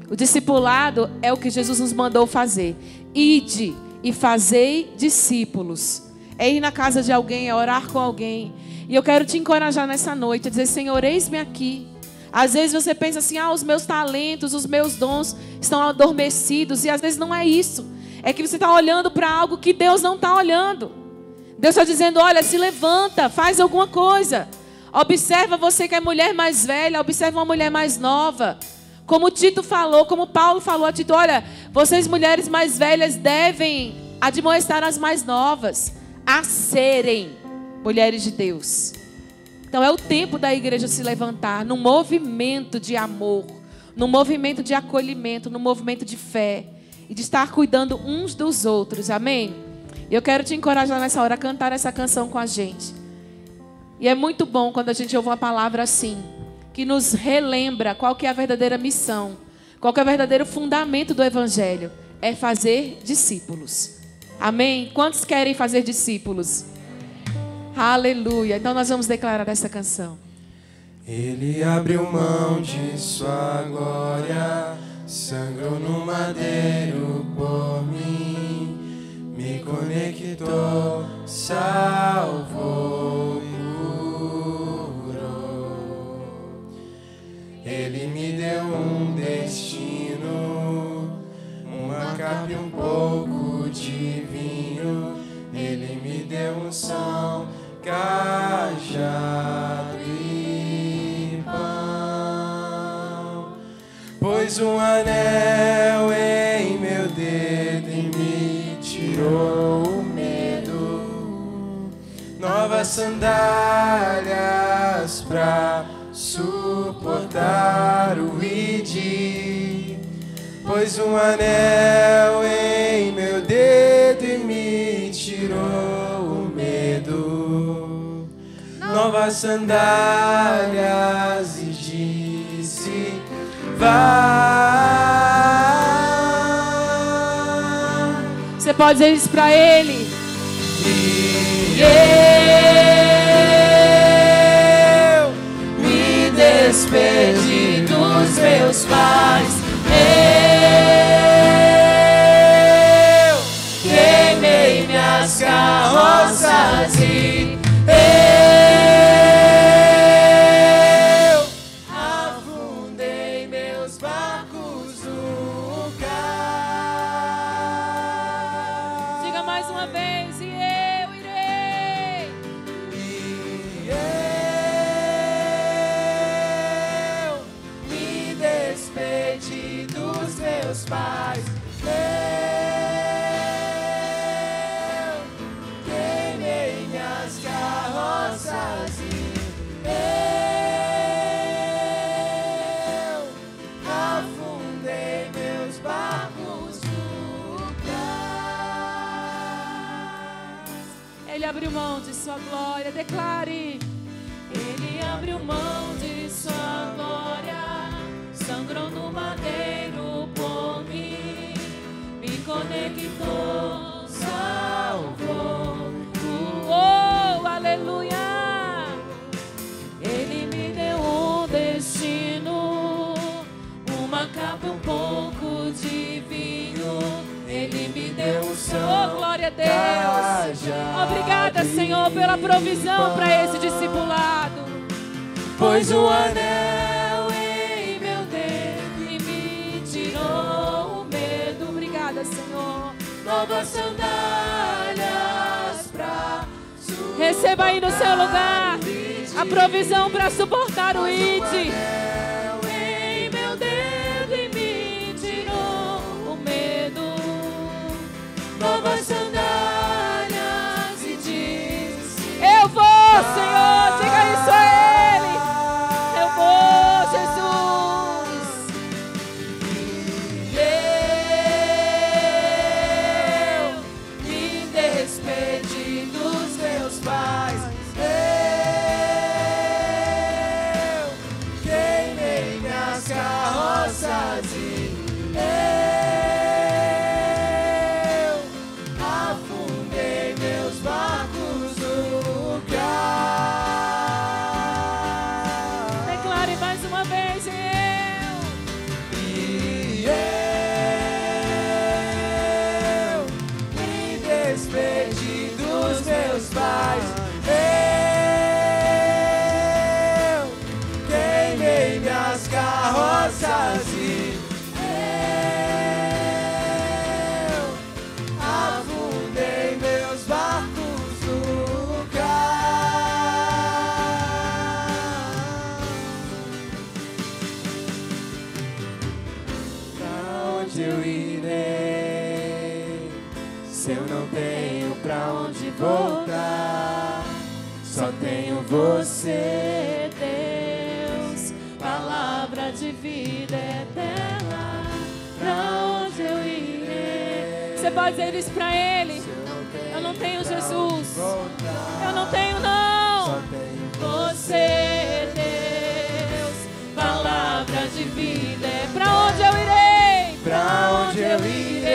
O discipulado é o que Jesus nos mandou fazer. Ide e fazei discípulos. É ir na casa de alguém, é orar com alguém. E eu quero te encorajar nessa noite, a dizer, Senhor, eis-me aqui. Às vezes você pensa assim, os meus talentos, os meus dons estão adormecidos. E às vezes não é isso. É que você está olhando para algo que Deus não está olhando. Deus está dizendo, olha, se levanta, faz alguma coisa. Observa você que é mulher mais velha, observa uma mulher mais nova. Como Tito falou, como Paulo falou a Tito, olha, vocês mulheres mais velhas devem admoestar as mais novas a serem mulheres de Deus. Então é o tempo da igreja se levantar num movimento de amor, num movimento de acolhimento, num movimento de fé e de estar cuidando uns dos outros, amém? Eu quero te encorajar nessa hora a cantar essa canção com a gente. E é muito bom quando a gente ouve uma palavra assim, que nos relembra qual que é a verdadeira missão, qual que é o verdadeiro fundamento do Evangelho, é fazer discípulos. Amém? Quantos querem fazer discípulos? Aleluia. Então nós vamos declarar essa canção. Ele abriu mão de sua glória, sangrou no madeiro por mim, me conectou, salvou, curou. Ele me deu um destino, uma capa e um pouco de vinho. Ele me deu unção, cajado e pão. Pôs um anel em meu dedo e me tirou o medo. Novas sandálias pra suportar o id. Pôs um anel em meu dedo e me tirou o medo. Novas sandálias e disse, vai. Você pode dizer isso para ele. E eu me despedi dos meus pais. Eu queimei minhas carroças e eu afundei meus barcos no cais. Diga mais uma vez, e eu irei. E eu me despedi dos meus pais. Eu queimei minhas carroças e eu afundei meus barcos no cais. Ele abriu mão de sua glória, declare. Ele abriu mão de sua glória, sangrou no madeiro por mim, me conectou, salvou. Oh, aleluia! Ele me deu um destino, uma capa, um pouco de vinho. Ele me deu um som. Oh, glória a Deus! Obrigada, Senhor, pela provisão para esse discipulado. Pôs um anel em meu dedo e me tirou o novas sandálias pra sua. Receba aí no seu lugar a provisão para suportar o id. Em meu dedo e me tirou o medo. Novas sandálias e disse: Eu vou, Senhor, diga isso a Ele. Eu vou, Jesus. Eu me despedi dos meus pais. Eu queimei minhas carroças e eu afundei meus barcos no lugar. Declare mais uma vez, E eu me despedi dos meus pais. Eu queimei minhas carroças e eu afundei meus barcos no lugar. Pra onde eu irei se eu não tenho pra onde voltar? Só tenho você, Deus, palavra de vida eterna. Pra onde eu irei? Você pode dizer isso pra Ele. Eu não tenho Jesus. Eu não tenho, não. Você, Deus, palavra de vida. Pra onde eu irei? Pra onde eu irei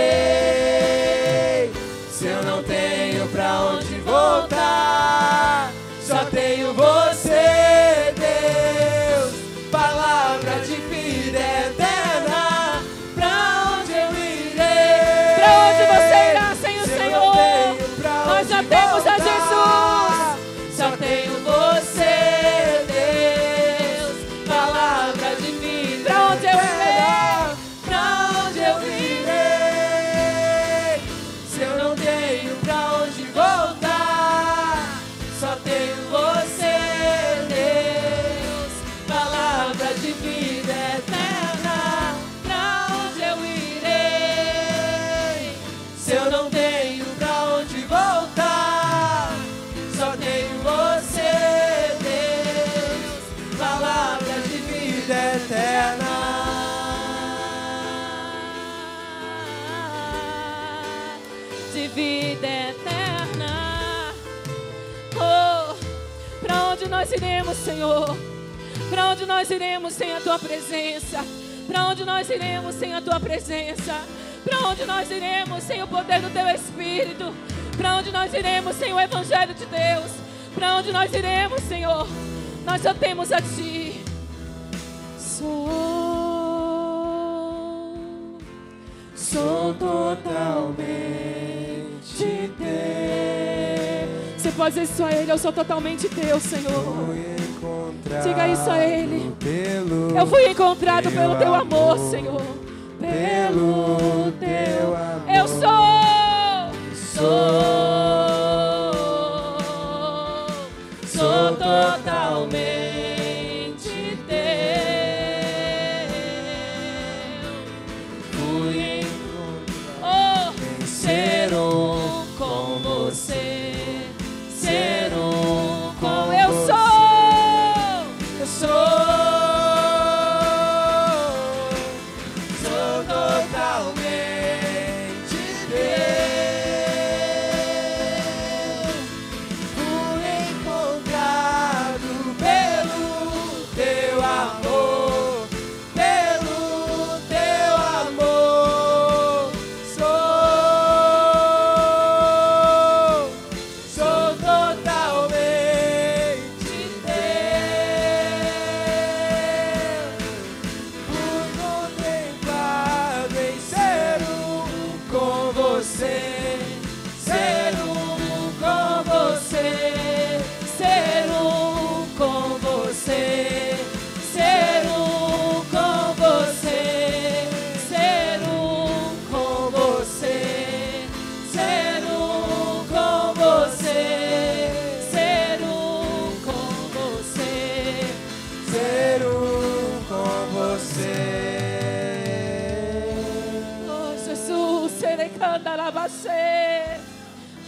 se eu não tenho pra onde voltar? Só tenho você, Deus, palavra de vida eterna. Pra onde eu irei? Pra onde você irá sem o se eu não Senhor? tenho pra Nós já onde temos a voltar? Jesus. Só tenho você, Deus, palavra de vida Pra onde eu irei? eterna. Pra onde eu irei se eu não tenho pra onde voltar? Só tenho você, Deus, palavra de vida eterna. Pra onde eu irei se eu não tenho pra onde voltar? Só tenho você, Deus, palavra de vida eterna. De vida eterna. Oh, pra onde nós iremos, Senhor? Pra onde nós iremos sem a Tua presença? Pra onde nós iremos sem a Tua presença? Pra onde nós iremos sem o poder do Teu Espírito? Pra onde nós iremos sem o Evangelho de Deus? Pra onde nós iremos, Senhor? Nós só temos a Ti. Sou totalmente teu. Você pode dizer isso a Ele. Eu sou totalmente Teu, Senhor. Fui encontrado Diga isso a Ele. pelo Eu fui encontrado Teu pelo Teu amor, amor. Senhor. Pelo Teu amor. Eu sou totalmente teu. Fui encontrado em ser um com você, ser um com Eu você. sou. Sou totalmente teu. Fui encontrado pelo Teu amor, pelo Teu amor. Sou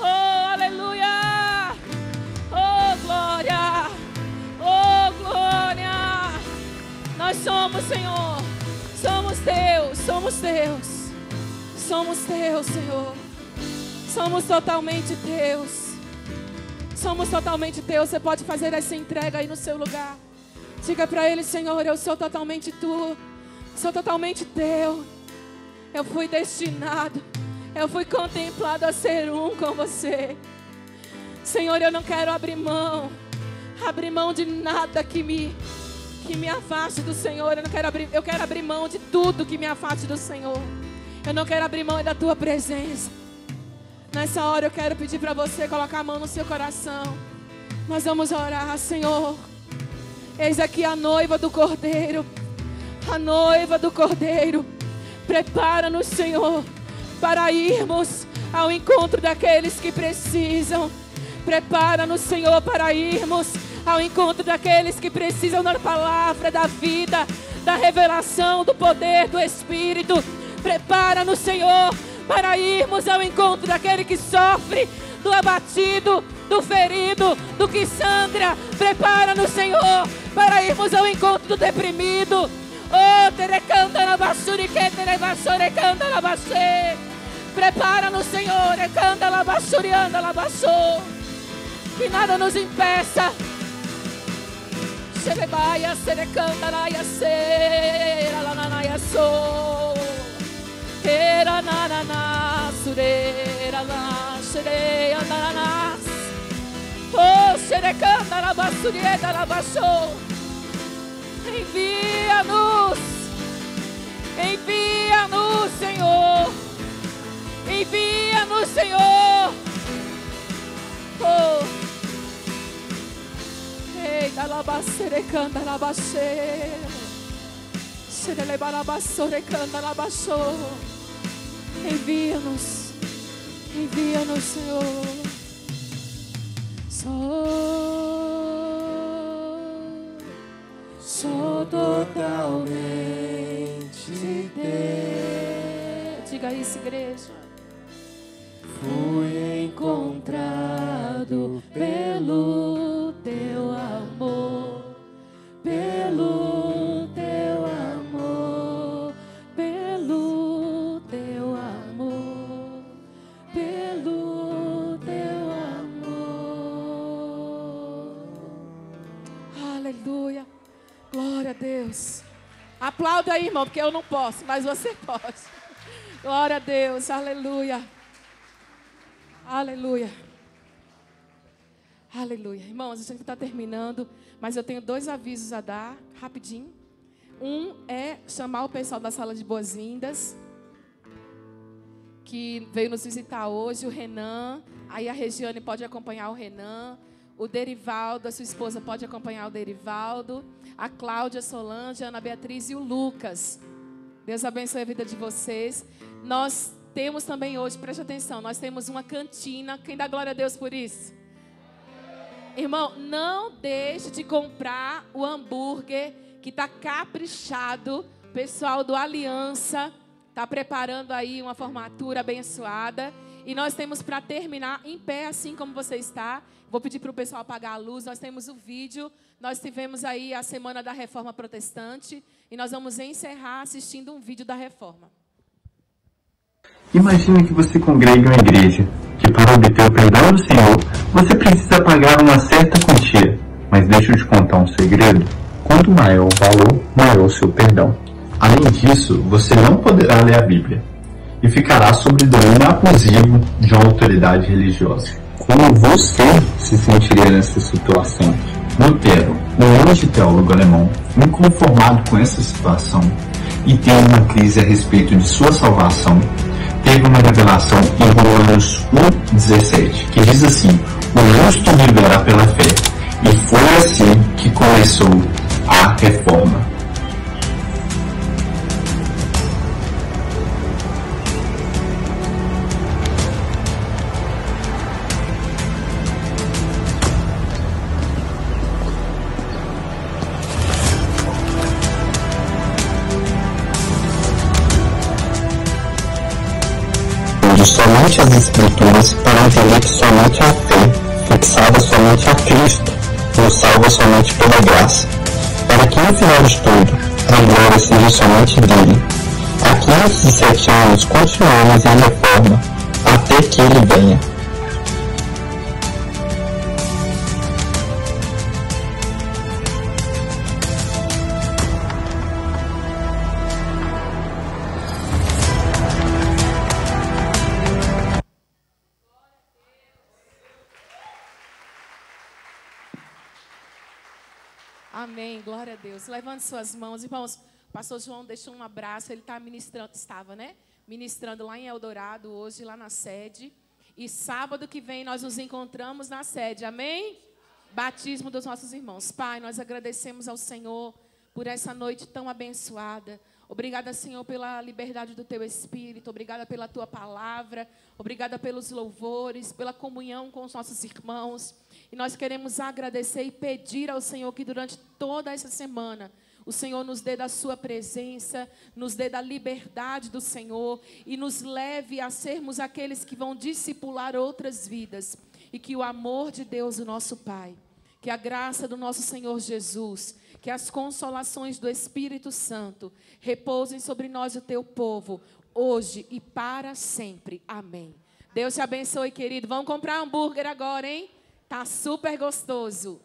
Oh, aleluia. Oh, glória. Oh, glória. Nós somos, Senhor. Somos Deus, somos Deus. Somos Deus, Senhor. Somos totalmente Deus. Somos totalmente Deus. Você pode fazer essa entrega aí no seu lugar. Diga para Ele: Senhor, eu sou totalmente Tu. Sou totalmente Teu. Eu fui destinado. Eu fui contemplado a ser um com Você. Senhor, eu não quero abrir mão de nada que me afaste do Senhor. Eu quero abrir mão de tudo que me afaste do Senhor. Eu não quero abrir mão da Tua presença. Nessa hora eu quero pedir para você colocar a mão no seu coração. Nós vamos orar. Senhor, eis aqui a noiva do Cordeiro. A noiva do Cordeiro. Prepara-nos, Senhor, para irmos ao encontro daqueles que precisam. Prepara-nos, Senhor, para irmos ao encontro daqueles que precisam da palavra, da vida, da revelação, do poder do Espírito. Prepara-nos, Senhor, para irmos ao encontro daquele que sofre, do abatido, do ferido, do que sangra. Prepara-nos, Senhor, para irmos ao encontro do deprimido. Oh, terecanda na basuri, que terebasore, canda na basé. Prepara-nos, Senhor, e canda na basuri, anda na basó. Que nada nos impeça. Xerebaia, serecanda na yasé, la na yasó. Era na na na, surera na, xereia na na. Oh, xerecanda na basurieta na basó. Envia-nos, envia-nos, Senhor, envia-nos, Senhor. Oh, eita, labacerecanda, labaceira, xerelebarabassorecanda, labaçou. Envia-nos, envia-nos, Senhor. Sou totalmente Deus. Diga isso, igreja. Fui encontrado pelo Teu amor, pelo Teu amor, pelo Teu amor, pelo Teu amor. Aleluia. Glória a Deus. Aplauda aí, irmão, porque eu não posso, mas você pode. Glória a Deus. Aleluia. Aleluia. Aleluia. Irmãos, a gente está terminando, mas eu tenho 2 avisos a dar, rapidinho. Um é chamar o pessoal da sala de boas-vindas, que veio nos visitar hoje, o Renan. Aí a Regiane pode acompanhar o Renan. O Derivaldo, a sua esposa, pode acompanhar o Derivaldo. A Cláudia, Solange, a Ana Beatriz e o Lucas. Deus abençoe a vida de vocês. Nós temos também hoje, preste atenção, nós temos uma cantina. Quem dá glória a Deus por isso? Irmão, não deixe de comprar o hambúrguer que está caprichado. O pessoal do Aliança está preparando aí uma formatura abençoada. E nós temos para terminar em pé, assim como você está. Vou pedir para o pessoal apagar a luz. Nós temos o vídeo. Nós tivemos aí a Semana da Reforma Protestante. E nós vamos encerrar assistindo um vídeo da Reforma. Imagine que você congrega em uma igreja, que para obter o perdão do Senhor, você precisa pagar uma certa quantia. Mas deixa eu te contar um segredo. Quanto maior o valor, maior o seu perdão. Além disso, você não poderá ler a Bíblia e ficará sob domínio abusivo de uma autoridade religiosa. Como você se sentiria nessa situação? Lutero, um grande teólogo alemão, inconformado com essa situação e tendo uma crise a respeito de sua salvação, teve uma revelação em Romanos 1,17, que diz assim: o justo viverá pela fé. E foi assim que começou a reforma. de somente as Escrituras para entender que somente a fé, fixada somente a Cristo, nos salva somente pela graça, para que no final de tudo, a glória seja somente dele. Há 507 anos continuamos em reforma, até que ele venha. Amém, glória a Deus. Levante suas mãos, irmãos. O pastor João deixou um abraço, ele está ministrando, ministrando lá em Eldorado hoje, lá na sede. E sábado que vem nós nos encontramos na sede, amém? Batismo dos nossos irmãos. Pai, nós agradecemos ao Senhor por essa noite tão abençoada. Obrigada, Senhor, pela liberdade do Teu Espírito. Obrigada pela Tua palavra. Obrigada pelos louvores, pela comunhão com os nossos irmãos. E nós queremos agradecer e pedir ao Senhor que durante toda essa semana o Senhor nos dê da sua presença, nos dê da liberdade do Senhor e nos leve a sermos aqueles que vão discipular outras vidas. E que o amor de Deus, o nosso Pai, que a graça do nosso Senhor Jesus, que as consolações do Espírito Santo repousem sobre nós, o teu povo, hoje e para sempre. Amém. Deus te abençoe, querido. Vamos comprar hambúrguer agora, hein? Tá super gostoso.